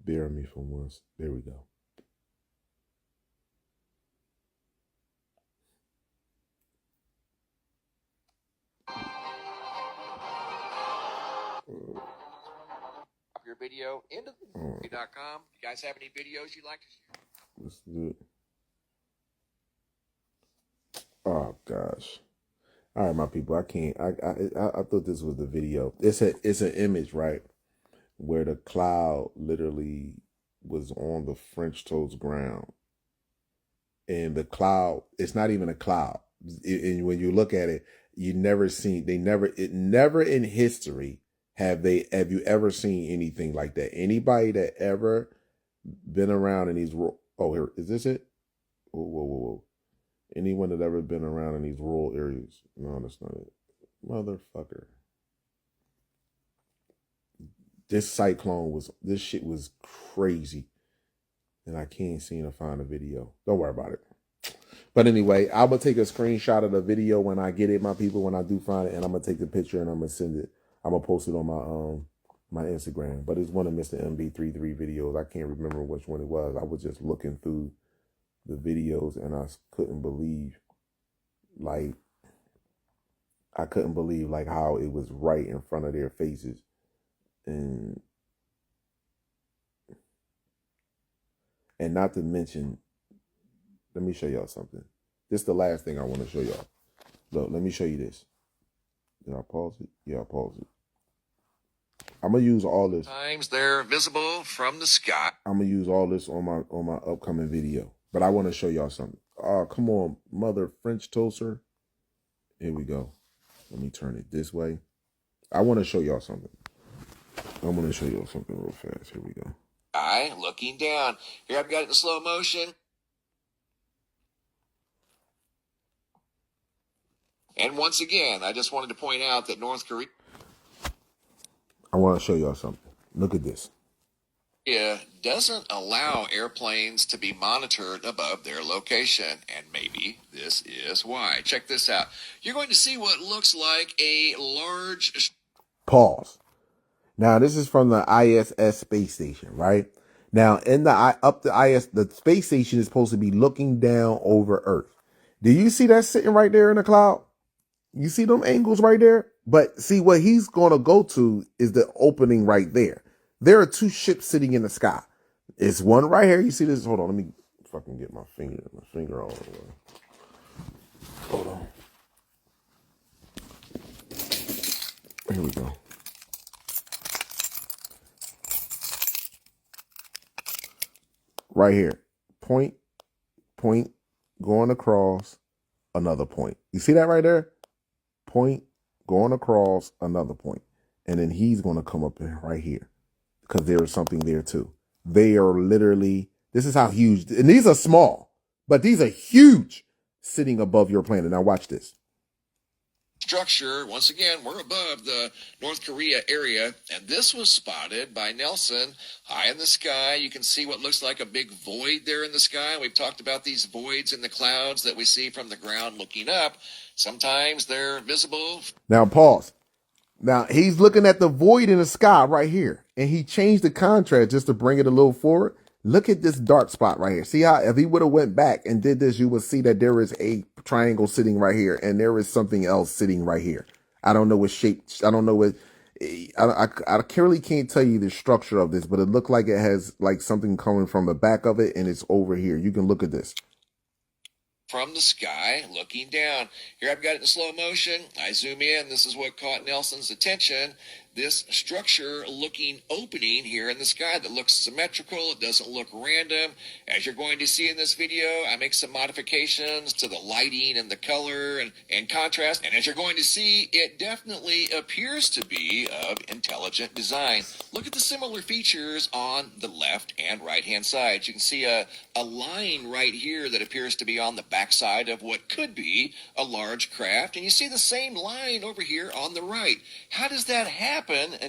Bear me for once. There we go. Your video into the.com. You guys have any videos you'd like to share? Let's do it. Oh gosh. All right, my people. I can't. I thought this was the video. It's an image, right, where the cloud literally was on the French toast ground, and the cloud. It's not even a cloud. And when you look at it, you never seen. It never in history have you ever seen anything like that. Anybody that ever been around in these. Oh, here is this it? Whoa. Anyone that ever been around in these rural areas. No, that's not it. Motherfucker. This this shit was crazy. And I can't seem to find a video. Don't worry about it. But anyway, I will take a screenshot of the video when I get it, my people, when I do find it. And I'm going to take the picture and I'm going to send it. I'm going to post it on my Instagram. But it's one of Mr. MB33 videos. I can't remember which one it was. I was just looking through the videos and I couldn't believe how it was right in front of their faces. And not to mention, let me show y'all something. This is the last thing I want to show y'all. Look, let me show you this. Did I pause it? Yeah, I paused it. I'm gonna use all this. Times they're visible from the sky. I'm gonna use all this on my upcoming video. But I want to show y'all something. Oh, come on, mother French toaster. Here we go. Let me turn it this way. I want to show y'all something. I'm going to show y'all something real fast. Here we go. Looking down. Here I've got it in slow motion. And once again, I just wanted to point out that North Korea. I want to show y'all something. Look at this. Doesn't allow airplanes to be monitored above their location, and maybe this is why. Check this out. You're going to see what looks like a large pause. Now this is from the ISS space station, right? Now in the space station is supposed to be looking down over Earth. Do you see that sitting right there in the cloud? You see them angles right there? But see, what he's going to go to is the opening right there. There are two ships sitting in the sky. It's one right here. You see this? Hold on. Let me fucking get my finger all the way. Hold on. Here we go. Right here. Point, going across, another point. You see that right there? Point, going across, another point. And then he's going to come up in right here. Because there is something there too. They are literally, this is how huge, and these are small, but these are huge, sitting above your planet. Now watch this. Structure, once again, we're above the North Korea area, and this was spotted by Nelson high in the sky. You can see what looks like a big void there in the sky. We've talked about these voids in the clouds that we see from the ground looking up. Sometimes they're visible. Now pause. Now, he's looking at the void in the sky right here, and he changed the contrast just to bring it a little forward. Look at this dark spot right here. See how if he would have went back and did this, you would see that there is a triangle sitting right here, and there is something else sitting right here. I don't know what shape. I don't know what. I clearly can't tell you the structure of this, but it looked like it has like something coming from the back of it, and it's over here. You can look at this. From the sky, looking down. Here I've got it in slow motion. I zoom in. This is what caught Nelson's attention. this structure-looking opening here in the sky that looks symmetrical. It doesn't look random. As you're going to see in this video, I make some modifications to the lighting and the color and contrast. And as you're going to see, it definitely appears to be of intelligent design. Look at the similar features on the left and right-hand side. You can see a line right here that appears to be on the backside of what could be a large craft. And you see the same line over here on the right. How does that happen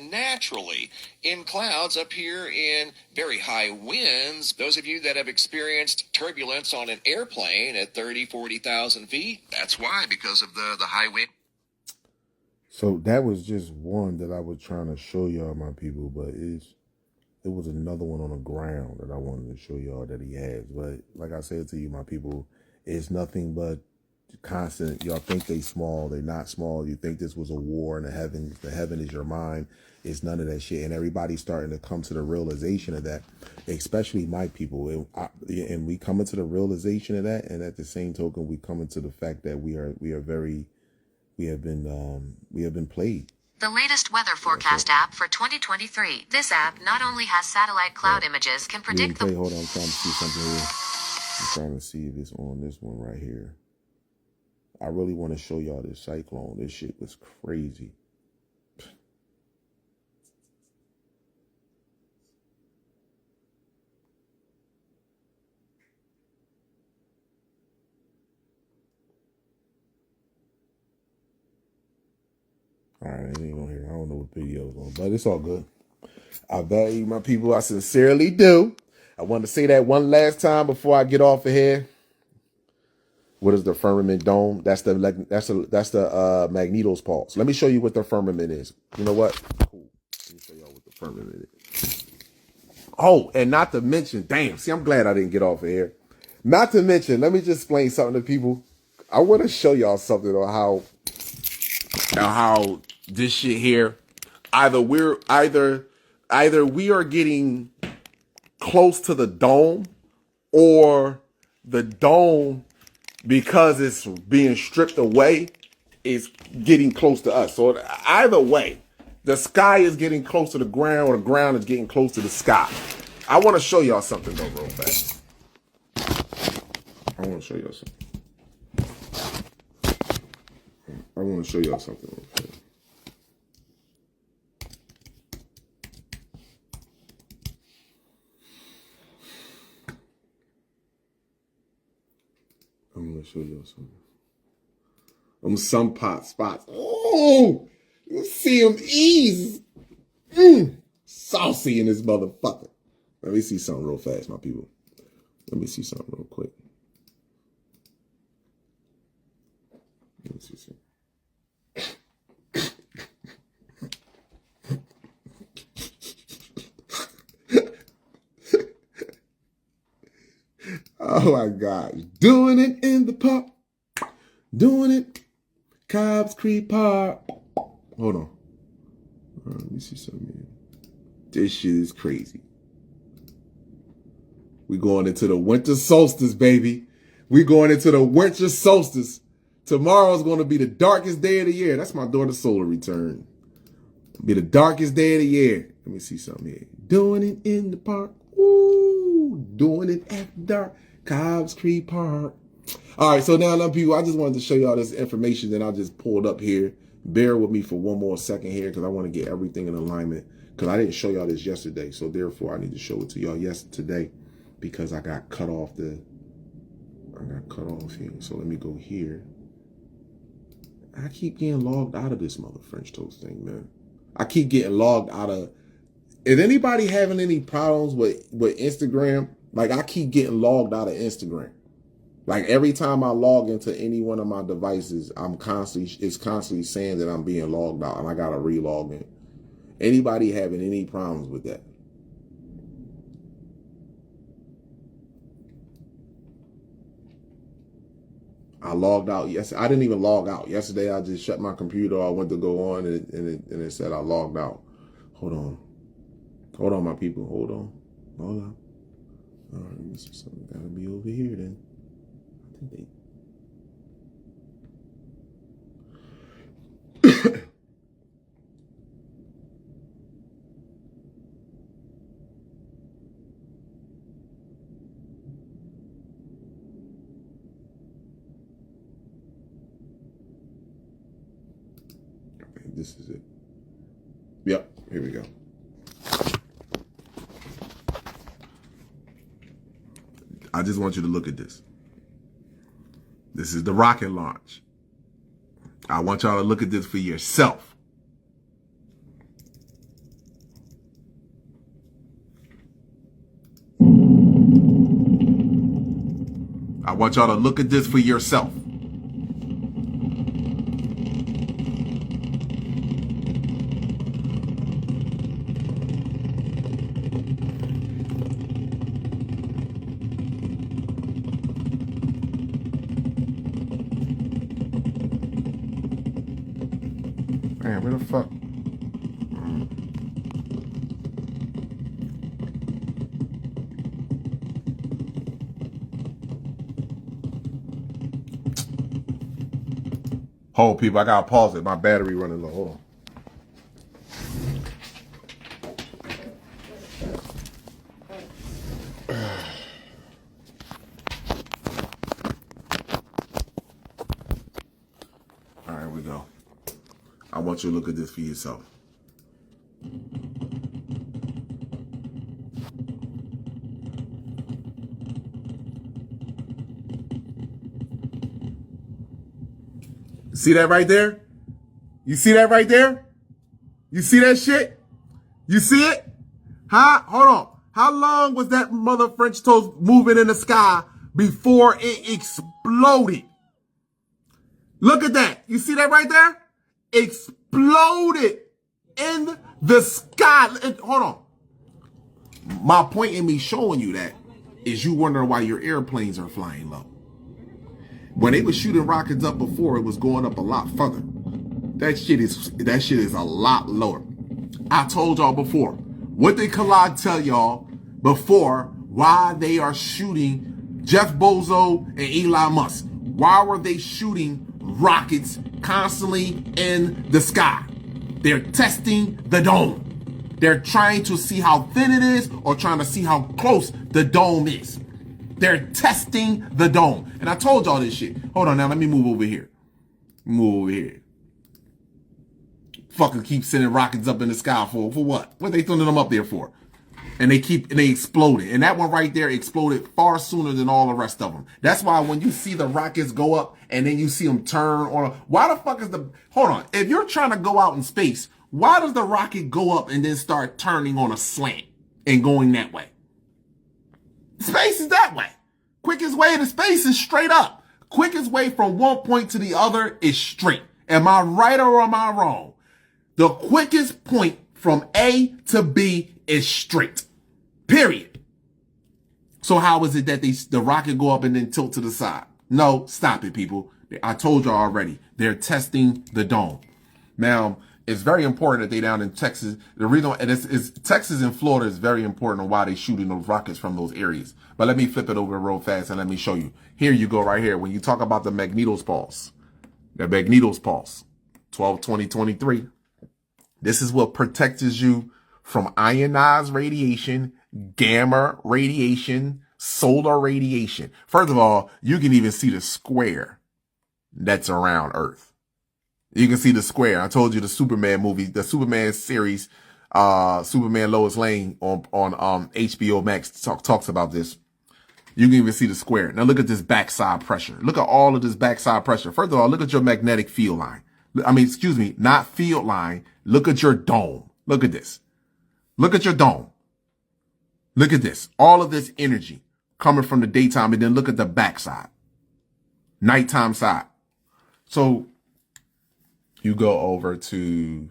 naturally in clouds up here in very high winds? Those of you that have experienced turbulence on an airplane at 30, 40,000 feet, that's why, because of the high wind. So that was just one that I was trying to show y'all, my people, but it was another one on the ground that I wanted to show y'all that he has. But like I said to you, my people, it's nothing but constant. Y'all think they small, they're not small. You think this was a war in the heavens. The heaven is your mind. It's none of that shit. And everybody's starting to come to the realization of that, especially my people. And we come into the realization of that. And at the same token, we come into the fact that we have been played. The latest weather forecast app for 2023. This app not only has satellite cloud images, can predict the... Hold on, I'm trying to see something here. I'm trying to see if it's on this one right here. I really want to show y'all this cyclone. This shit was crazy. All right, it ain't on here. I don't know what video is on, but it's all good. I value my people. I sincerely do. I want to say that one last time before I get off of here. What is the firmament dome? That's the Magneto's pulse. Let me show you what the firmament is. You know what? Cool. Let me show y'all what the firmament is. Oh, and not to mention, damn. See, I'm glad I didn't get off of here. Not to mention, let me just explain something to people. I want to show y'all something on how this shit here. Either we are getting close to the dome, or the dome, because it's being stripped away, is getting close to us. So either way, the sky is getting close to the ground, or the ground is getting close to the sky. I want to show y'all something though, real fast. I want to show y'all something. Real fast. I'm going to show y'all something. Some pot spots. Oh, you see him ease. Saucy in this motherfucker. Let me see something real fast, my people. Let me see something real quick. Let me see something. Oh my God. Doing it in the park. Doing it. Cobb's Creek Park. Hold on. Let me see something here. This shit is crazy. We going into the winter solstice, baby. We going into the winter solstice. Tomorrow's going to be the darkest day of the year. That's my daughter's solar return. It'll be the darkest day of the year. Let me see something here. Doing it in the park. Ooh, doing it after dark. Cobb's Creek Park. All right, so now, people, I just wanted to show y'all this information that I just pulled up here. Bear with me for one more second here, because I want to get everything in alignment, because I didn't show y'all this yesterday. So therefore, I need to show it to y'all today, because I got cut off here. So let me go here. I keep getting logged out of this mother French toast thing, man. I keep getting logged out of. Is anybody having any problems with Instagram? Like, I keep getting logged out of Instagram. Like, every time I log into any one of my devices, it's constantly saying that I'm being logged out, and I gotta re-log in. Anybody having any problems with that? I logged out. Yes, I didn't even log out. Yesterday, I just shut my computer. I went to go on, and it said I logged out. Hold on, my people. Hold on. All right, let me see something. Gotta be over here then. I think this is it. Yep, here we go. I just want you to look at this. This is the rocket launch. I want y'all to look at this for yourself. I want y'all to look at this for yourself. Man, where the fuck? Hold, people, I gotta pause it. My battery running low. Hold on. All right, here we go. I want you to look at this for yourself. See that right there? You see that right there? You see that shit? You see it? Huh? Hold on. How long was that mother French toast moving in the sky before it exploded? Look at that. You see that right there? Exploded in the sky. Hold on. My point in me showing you that is you wondering why your airplanes are flying low. When they were shooting rockets up before, it was going up a lot further. That shit is a lot lower. I told y'all before. What did Collide tell y'all before why they are shooting Jeff Bezos and Elon Musk? Why were they shooting rockets constantly in the sky? They're testing the dome. They're trying to see how thin it is or trying to see how close the dome is. They're testing the dome. And I told y'all this shit. Hold on now, let me move over here. Move over here. Fucking keep sending rockets up in the sky for what? What are they throwing them up there for? And they exploded. And that one right there exploded far sooner than all the rest of them. That's why when you see the rockets go up and then you see them turn on, why the fuck is hold on. If you're trying to go out in space, why does the rocket go up and then start turning on a slant and going that way? Space is that way. Quickest way to space is straight up. Quickest way from one point to the other is straight. Am I right or am I wrong? The quickest point from A to B is straight. Period. So how is it that the rocket go up and then tilt to the side? No, stop it, people. I told y'all already. They're testing the dome. Now, it's very important that they down in Texas. The reason is Texas and Florida is very important on why they shooting those rockets from those areas. But let me flip it over real fast and let me show you. Here you go right here. When you talk about the Magneto's pulse, the Magneto's pulse, 12/20/23. This is what protects you from ionized radiation, gamma radiation, solar radiation. First of all, you can even see the square that's around Earth. You can see the square. I told you the Superman movie, the Superman series, Superman Lois Lane on HBO Max talks about this. You can even see the square. Now look at this backside pressure. Look at all of this backside pressure. First of all, look at your magnetic field line. I mean, excuse me, not field line. Look at your dome. Look at this. Look at your dome. Look at this. All of this energy coming from the daytime, and then look at the backside. Nighttime side. So you go over to,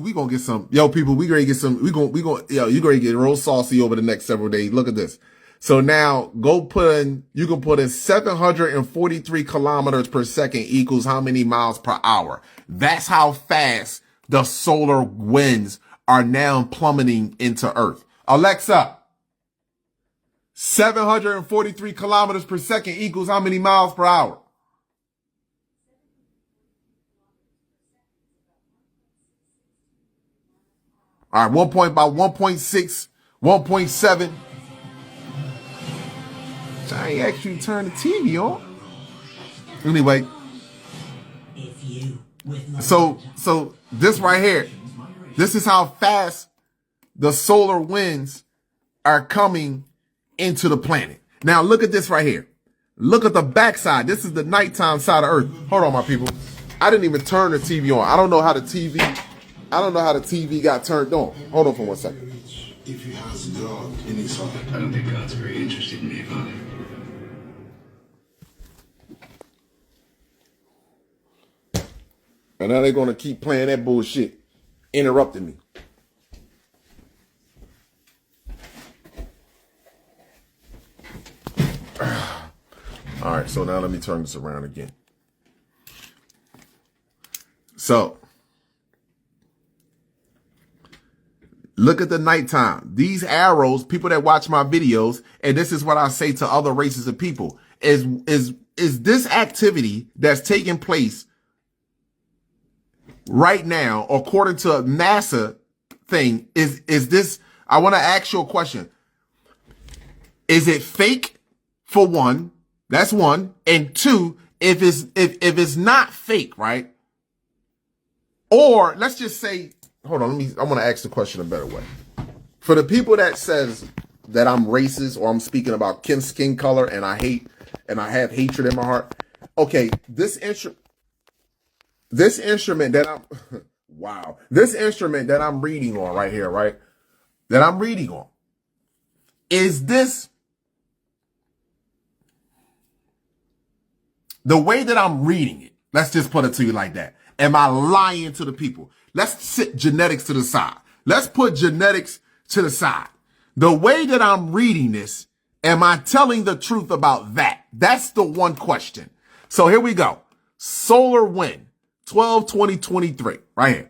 we gonna get some, yo, people, we gonna get some, you gonna get real saucy over the next several days. Look at this. So now you can put in 743 kilometers per second equals how many miles per hour? That's how fast the solar winds are now plummeting into Earth. Alexa, 743 kilometers per second equals how many miles per hour? All right, 1.6, 1.7. I ain't actually turn the TV on. Anyway, so this right here, this is how fast the solar winds are coming into the planet. Now look at this right here. Look at the backside. This is the nighttime side of Earth. Hold on, my people. I didn't even turn the TV on. I don't know how the TV got turned on. Hold on for 1 second. If he has God in his heart. I don't think God's very interested in me, Father. And now they're going to keep playing that bullshit, interrupting me. All right, so now let me turn this around again. So, look at the nighttime. These arrows, people that watch my videos, and this is what I say to other races of people, is this activity that's taking place right now, according to a NASA thing, is this, I want to ask you a question. Is it fake, for one? That's one. And two, if it's not fake, right? Or let's just say, hold on, I'm going to ask the question a better way. For the people that says that I'm racist or I'm speaking about skin color and I hate and I have hatred in my heart. Okay, this instrument that I'm wow. This instrument that I'm reading on right here, right? That I'm reading on. Is this the way that I'm reading it? Let's just put it to you like that. Am I lying to the people? Let's sit genetics to the side. Let's put genetics to the side. The way that I'm reading this, am I telling the truth about that? That's the one question. So here we go. Solar wind, 12/20/23, right here.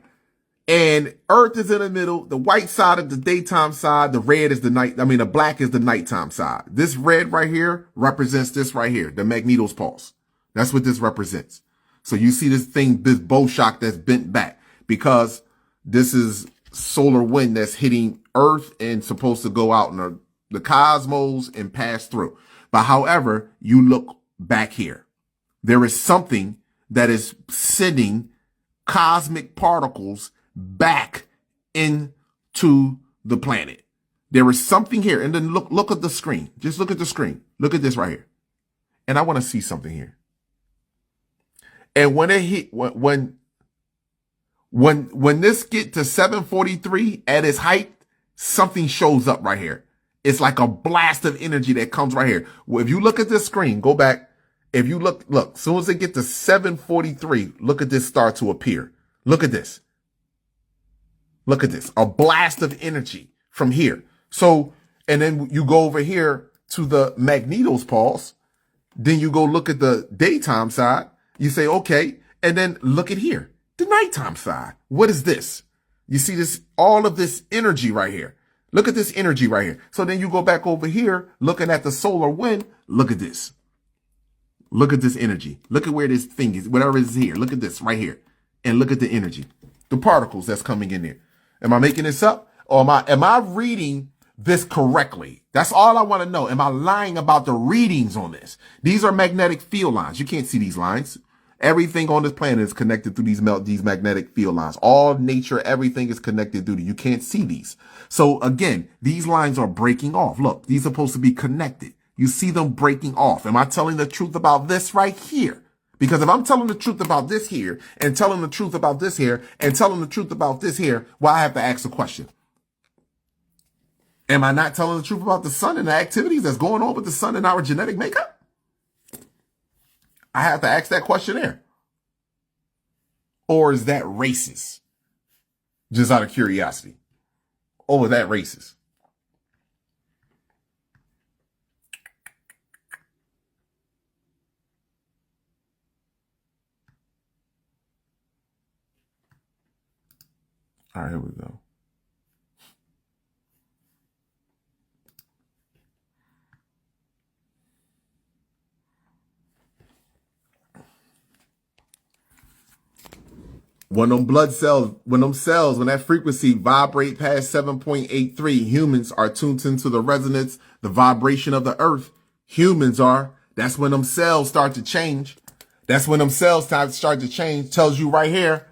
And Earth is in the middle. The white side is the daytime side. The red is the black is the nighttime side. This red right here represents this right here, the magnetos pulse. That's what this represents. So you see this thing, this bow shock that's bent back because this is solar wind that's hitting Earth and supposed to go out in the cosmos and pass through. But however, you look back here, there is something that is sending cosmic particles back into the planet. There is something here. And then look at the screen. Just look at the screen. Look at this right here. And I want to see something here. And when it hit, when this get to 743 at its height, something shows up right here. It's like a blast of energy that comes right here. Well, if you look at this screen, go back. If you look, as soon as they get to 743, look at this start to appear. Look at this. Look at this. A blast of energy from here. So, and then you go over here to the magnetos pulse. Then you go look at the daytime side. You say, okay. And then look at here, the nighttime side. What is this? You see this, all of this energy right here. Look at this energy right here. So then you go back over here, looking at the solar wind. Look at this. Look at this energy. Look at where this thing is, whatever is here. Look at this right here. And look at the energy, the particles that's coming in there. Am I making this up? Or am I reading this correctly? That's all I want to know. Am I lying about the readings on this? These are magnetic field lines. You can't see these lines. Everything on this planet is connected through these magnetic field lines. All nature, everything is connected through. You can't see these. So again, these lines are breaking off. Look, these are supposed to be connected. You see them breaking off. Am I telling the truth about this right here? Because if I'm telling the truth about this here and telling the truth about this here and telling the truth about this here, well, I have to ask a question. Am I not telling the truth about the sun and the activities that's going on with the sun and our genetic makeup? I have to ask that question there. Or is that racist? Just out of curiosity. Or is that racist? All right, here we go. When them cells, when that frequency vibrate past 7.83, humans are tuned into the resonance, the vibration of the earth. Humans are. That's when them cells start to change. That's when them cells start to change. Tells you right here,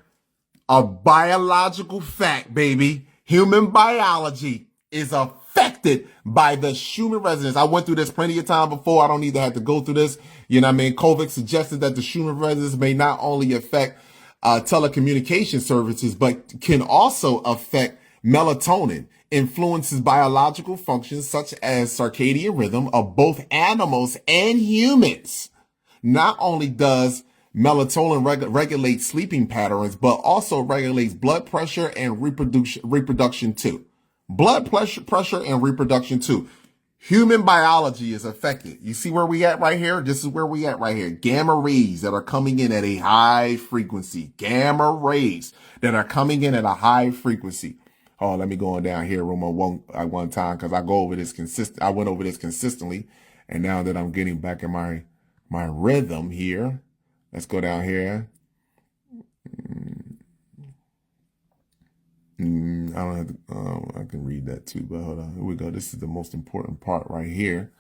a biological fact, baby. Human biology is affected by the Schumann resonance. I went through this plenty of time before. I don't need to have to go through this. You know what I mean? Kovic suggested that the Schumann resonance may not only affect telecommunication services, but can also affect melatonin, influences biological functions such as circadian rhythm of both animals and humans. Not only does melatonin regulate sleeping patterns, but also regulates blood pressure and reproduction too. Blood pressure and reproduction too. Human biology is affected. You see where we at right here? This is where we at right here. Gamma rays that are coming in at a high frequency. Gamma rays that are coming in at a high frequency. Oh, let me go on down here one time because I went over this consistently, and now that I'm getting back in my rhythm here, let's go down here. I don't have to, I can read that too, but hold on. Here we go. This is the most important part right here.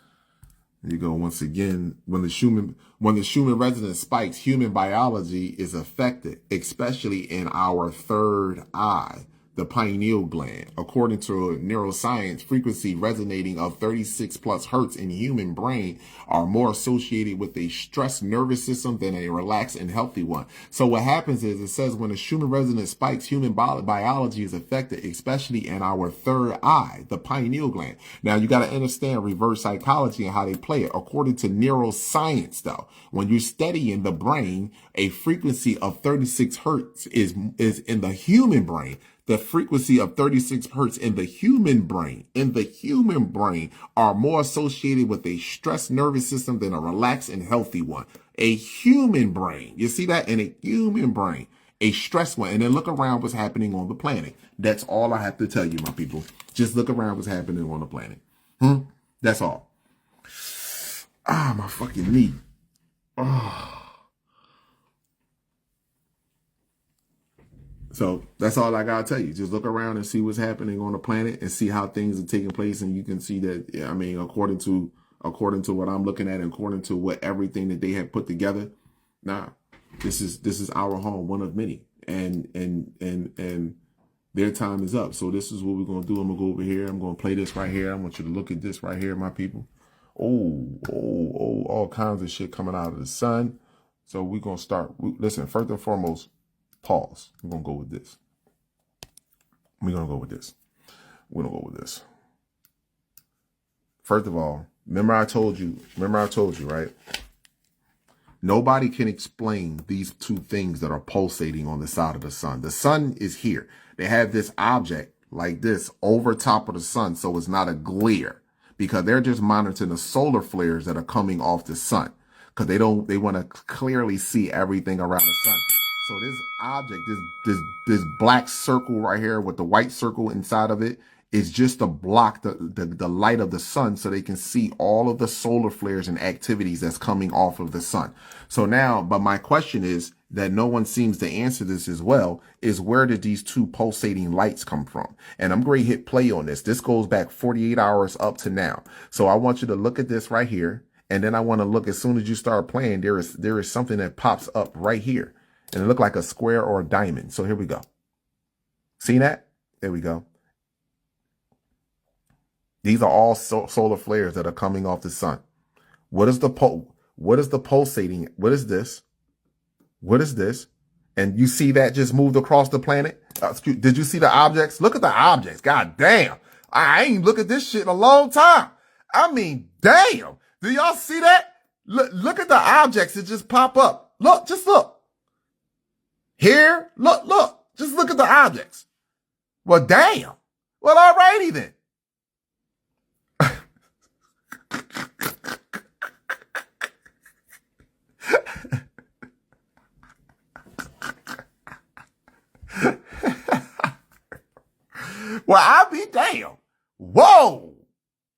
Here you go. Once again, when the Schumann resonance spikes, human biology is affected, especially in our third eye, the pineal gland. According to neuroscience, frequency resonating of 36 plus hertz in human brain are more associated with a stressed nervous system than a relaxed and healthy one. So what happens is it says when the Schumann resonance spikes, human biology is affected, especially in our third eye, the pineal gland. Now you got to understand reverse psychology and how they play it. According to neuroscience, though, when you're studying the brain, a frequency of 36 hertz is in the human brain. The frequency of 36 hertz in the human brain, are more associated with a stressed nervous system than a relaxed and healthy one. A human brain, you see that? In a human brain, a stressed one. And then look around what's happening on the planet. That's all I have to tell you, my people. Just look around what's happening on the planet. That's all. Ah, my fucking knee. Oh. So that's all I gotta tell you. Just look around and see what's happening on the planet and see how things are taking place, and you can see that. I mean, according to what I'm looking at, and according to what everything that they have put together, this is our home, one of many, and their time is up. So this is what we're gonna do. I'm gonna go over here. I'm gonna play this right here. I want you to look at this right here, my people. Oh, all kinds of shit coming out of the sun. So we're gonna start. Listen, first and foremost. Pause. We're going to go with this. We're going to go with this. First of all, remember I told you, right? Nobody can explain these two things that are pulsating on the side of the sun. The sun is here. They have this object like this over top of the sun, so it's not a glare, because they're just monitoring the solar flares that are coming off the sun, because they want to clearly see everything around the sun. So this object, this black circle right here with the white circle inside of it, is just to block the light of the sun, so they can see all of the solar flares and activities that's coming off of the sun. So now, but my question is that no one seems to answer this as well, is where did these two pulsating lights come from? And I'm going to hit play on this. This goes back 48 hours up to now. So I want you to look at this right here. And then I want to look, as soon as you start playing, there is something that pops up right here. And it looked like a square or a diamond. So here we go. See that? There we go. These are all solar flares that are coming off the sun. What is the pulsating? What is this? What is this? And you see that just moved across the planet? Did you see the objects? Look at the objects. God damn. I ain't looked at this shit in a long time. I mean, damn. Do y'all see that? Look at the objects that just pop up. Look, just look. Here, look. Just look at the objects. Well, damn. Well, alrighty then. Well, I'll be damn. Whoa.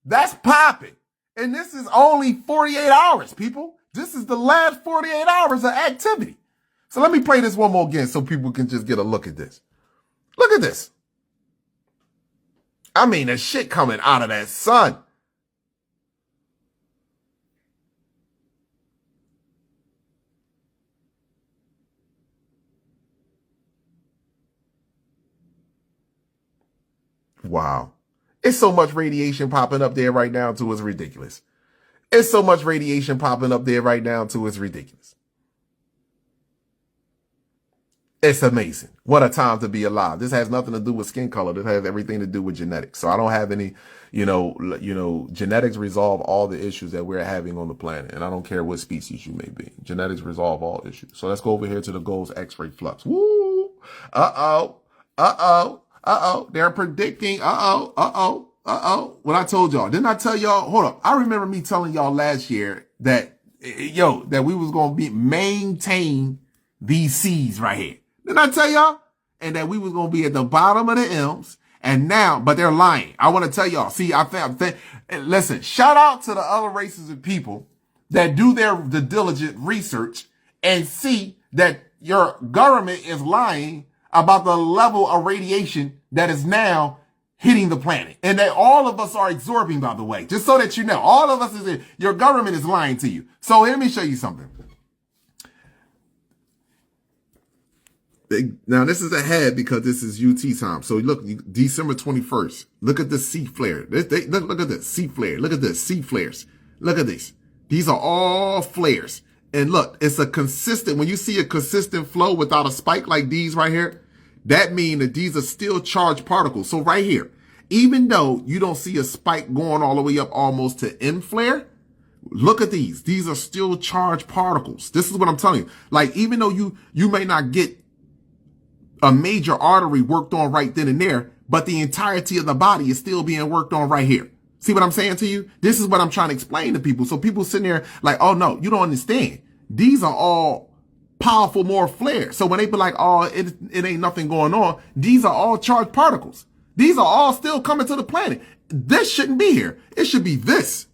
That's popping. And this is only 48 hours, people. This is the last 48 hours of activity. So let me play this one more again so people can just get a look at this. Look at this. I mean, the shit coming out of that sun. Wow. It's so much radiation popping up there right now too, it's ridiculous. It's so much radiation popping up there right now too, it's ridiculous. It's amazing. What a time to be alive. This has nothing to do with skin color. This has everything to do with genetics. So I don't have any, genetics resolve all the issues that we're having on the planet. And I don't care what species you may be. Genetics resolve all issues. So let's go over here to the Gold's X-ray flux. Woo! They're predicting. What I told y'all. Didn't I tell y'all? Hold up. I remember me telling y'all last year that we was going to maintain these C's right here. Didn't I tell y'all? And that we was going to be at the bottom of the M's. And now, but they're lying. I want to tell y'all. See, listen, shout out to the other races of people that do the diligent research and see that your government is lying about the level of radiation that is now hitting the planet. And that all of us are absorbing, by the way. Just so that you know, all of us your government is lying to you. So let me show you something. Now, this is ahead because this is UT time. So look, December 21st. Look at the C flare. Look at this C flare. Look at this C flares. Look at this. These are all flares. And look, it's a consistent, when you see a consistent flow without a spike like these right here, that means that these are still charged particles. So right here, even though you don't see a spike going all the way up almost to M flare, look at these. These are still charged particles. This is what I'm telling you. Like, even though you may not get a major artery worked on right then and there, but the entirety of the body is still being worked on right here. See what I'm saying to you? This is what I'm trying to explain to people. So people sitting there like, oh no, you don't understand. These are all powerful more flares. So when they be like, oh, it ain't nothing going on, these are all charged particles. These are all still coming to the planet. This shouldn't be here. It should be this.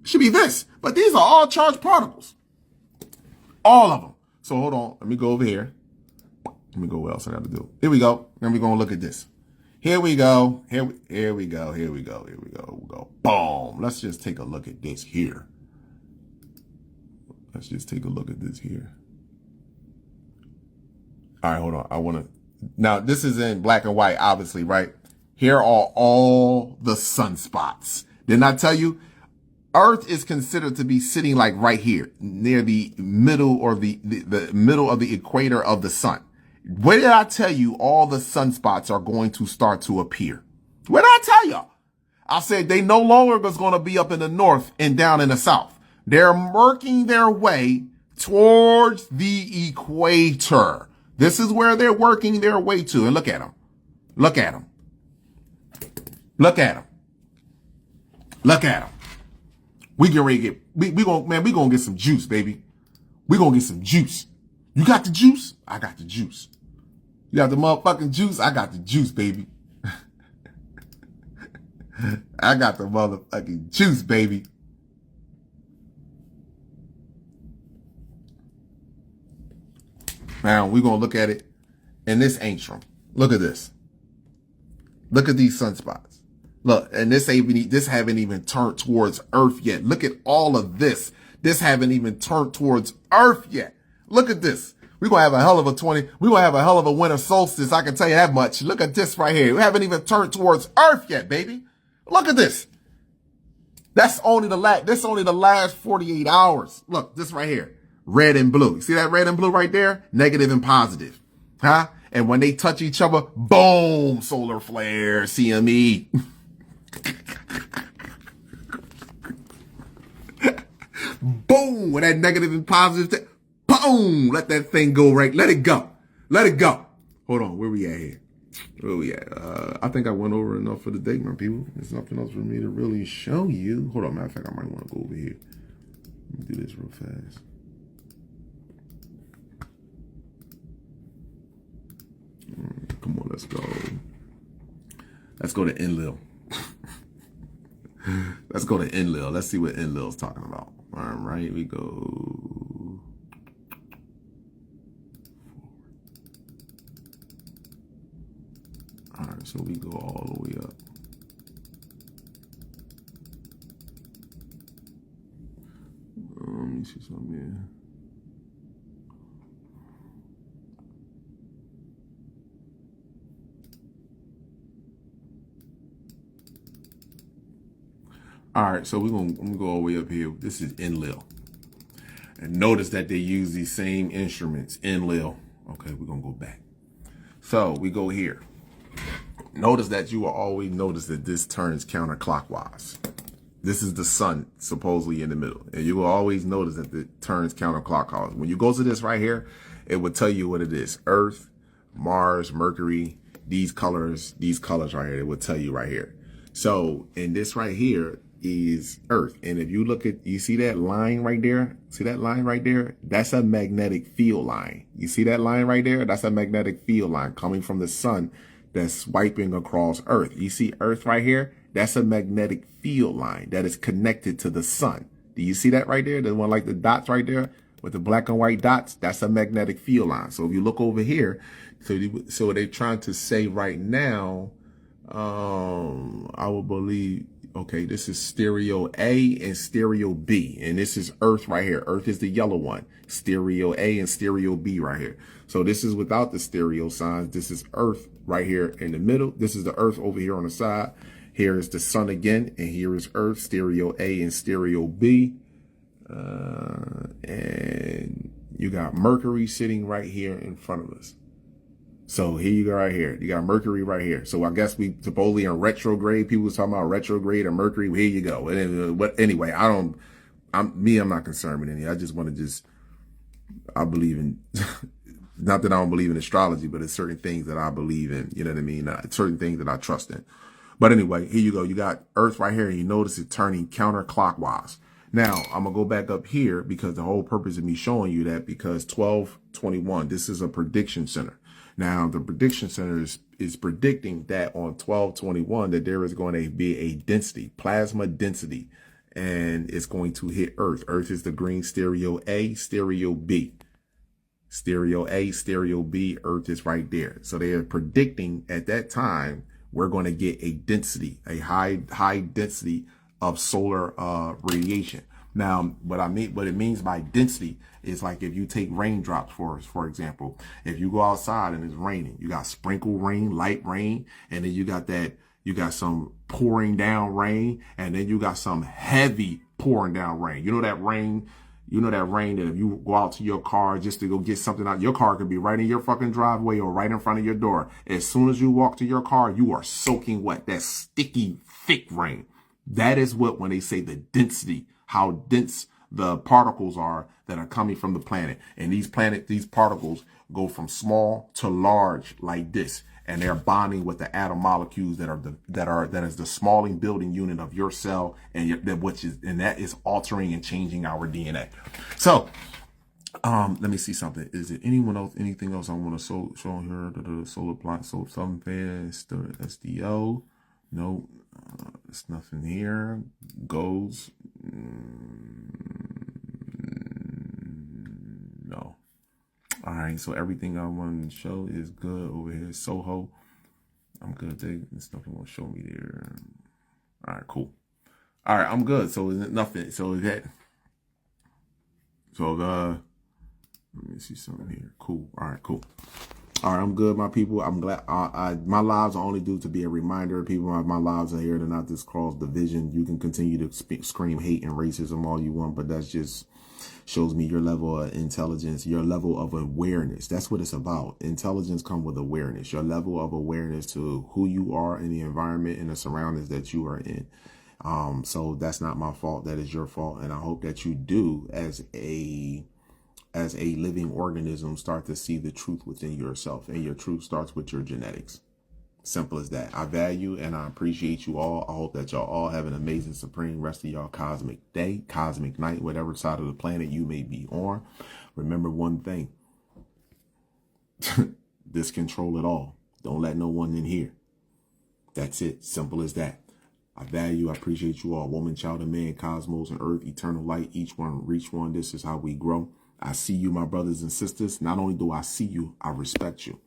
It should be this. But these are all charged particles. All of them. So hold on. Let me go over here. Let me go what else I got to do. Here we go. Then we're going to look at this. Here we go. Here we go. We'll go. Boom. Let's just take a look at this here. Let's just take a look at this here. All right, hold on. Now this is in black and white, obviously, right? Here are all the sunspots. Didn't I tell you? Earth is considered to be sitting like right here, near the middle or the middle of the equator of the sun. Where did I tell you all the sunspots are going to start to appear? Where did I tell y'all? I said they no longer is going to be up in the north and down in the south. They're working their way towards the equator. This is where they're working their way to. And look at them. Look at them. Look at them. Look at them. We get ready to we gonna get some juice, baby. We gonna get some juice. You got the juice? I got the juice. You got the motherfucking juice? I got the juice, baby. I got the motherfucking juice, baby. Now, we're going to look at it in this angstrom. Look at this. Look at these sunspots. Look, and this haven't even turned towards Earth yet. Look at all of this. This haven't even turned towards Earth yet. Look at this. We're going to have a hell of a winter solstice. I can tell you that much. Look at this right here. We haven't even turned towards Earth yet, baby. Look at this. That's only the last 48 hours. Look, this right here. Red and blue. You see that red and blue right there? Negative and positive. Huh? And when they touch each other, boom, solar flare, CME. Boom, when that negative and positive, boom, let that thing go right. Let it go. Let it go. Hold on, where we at here? Where we at? I think I went over enough for the day, my people. There's nothing else for me to really show you. Hold on, matter of fact, I might want to go over here. Let me do this real fast. Come on, let's go. Let's go to Enlil. Let's go to Enlil. Let's see what Enlil's talking about. All right, we go. All right, so we go all the way up. Let me see something here. All right, so I'm gonna go all the way up here. This is Enlil. And notice that they use these same instruments, Enlil. Okay, we're gonna go back. So we go here. Notice that you will always notice that this turns counterclockwise. This is the sun supposedly in the middle. And you will always notice that it turns counterclockwise. When you go to this right here, it will tell you what it is. Earth, Mars, Mercury, these colors right here, it will tell you right here. So, and this right here is Earth. And if you look at, you see that line right there? See that line right there? That's a magnetic field line. You see that line right there? That's a magnetic field line coming from the sun that's swiping across Earth. You see Earth right here? That's a magnetic field line that is connected to the sun. Do you see that right there? The one like the dots right there with the black and white dots? That's a magnetic field line. So if you look over here, so they're trying to say right now, I will believe, okay, this is stereo A and stereo B. And this is Earth right here. Earth is the yellow one. Stereo A and stereo B right here. So this is without the stereo signs. This is Earth right here in the middle. This is the Earth over here on the side. Here is the sun again. And here is Earth, stereo A and stereo B. And you got Mercury sitting right here in front of us. So here you go right here. You got Mercury right here. So I guess we supposedly in retrograde. People was talking about retrograde or Mercury. Here you go. But anyway, I'm not concerned with any. I just want to I believe in, not that I don't believe in astrology, but it's certain things that I believe in. You know what I mean? Certain things that I trust in. But anyway, here you go. You got Earth right here. And you notice it turning counterclockwise. Now, I'm going to go back up here because the whole purpose of me showing you that, because 1221, this is a prediction center. Now, the prediction center is predicting that on 1221 that there is going to be a density, plasma density, and it's going to hit Earth. Earth is the green stereo A, stereo B. Stereo A, stereo B, Earth is right there. So they are predicting at that time we're going to get a density, a high density of solar radiation. Now, what it means by density is like if you take raindrops for example, if you go outside and it's raining, you got sprinkle rain, light rain, and then you got some pouring down rain, and then you got some heavy pouring down rain. You know that rain that if you go out to your car just to go get something out, your car could be right in your fucking driveway or right in front of your door. As soon as you walk to your car, you are soaking wet. That sticky, thick rain. That is what, when they say the density, how dense the particles are that are coming from the planet. And these particles go from small to large like this. And they're bonding with the atom molecules that is the smalling building unit of your cell, and that is altering and changing our DNA. So, let me see something. Is it anything else I want to show here? The solar plot, so something, SDO. No, there's nothing here. Goes. No. All right, so everything I want to show is good over here. Soho, I'm good. There's nothing going to show me there. All right, cool. All right, I'm good. So is it nothing? So is that? So let me see something here. Cool. All right, cool. All right, I'm good, my people. I'm glad. My lives are only due to be a reminder. People, my lives are here to not just cross division. You can continue to scream hate and racism all you want, but that's just shows me your level of intelligence, your level of awareness. That's what it's about. Intelligence comes with awareness. Your level of awareness to who you are in the environment and the surroundings that you are in. So that's not my fault. That is your fault, and I hope that you do, as a living organism, start to see the truth within yourself, and your truth starts with your genetics. Simple as that. I value and I appreciate you all. I hope that y'all all have an amazing, supreme rest of y'all cosmic day, cosmic night, whatever side of the planet you may be on. Remember one thing. Discontrol it all. Don't let no one in here. That's it. Simple as that. I value, I appreciate you all. Woman, child, and man, cosmos and earth, eternal light. Each one, reach one. This is how we grow. I see you, my brothers and sisters. Not only do I see you, I respect you.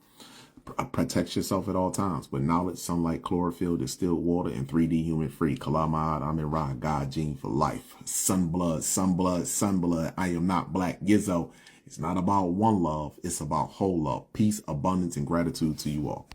Protect yourself at all times with knowledge, sunlight, chlorophyll, distilled water, and 3D human free. Kalamad, Amunra, God gene for life. Sunblood, sunblood, sunblood. I am not black. Gizzo. It's not about one love. It's about whole love. Peace, abundance, and gratitude to you all.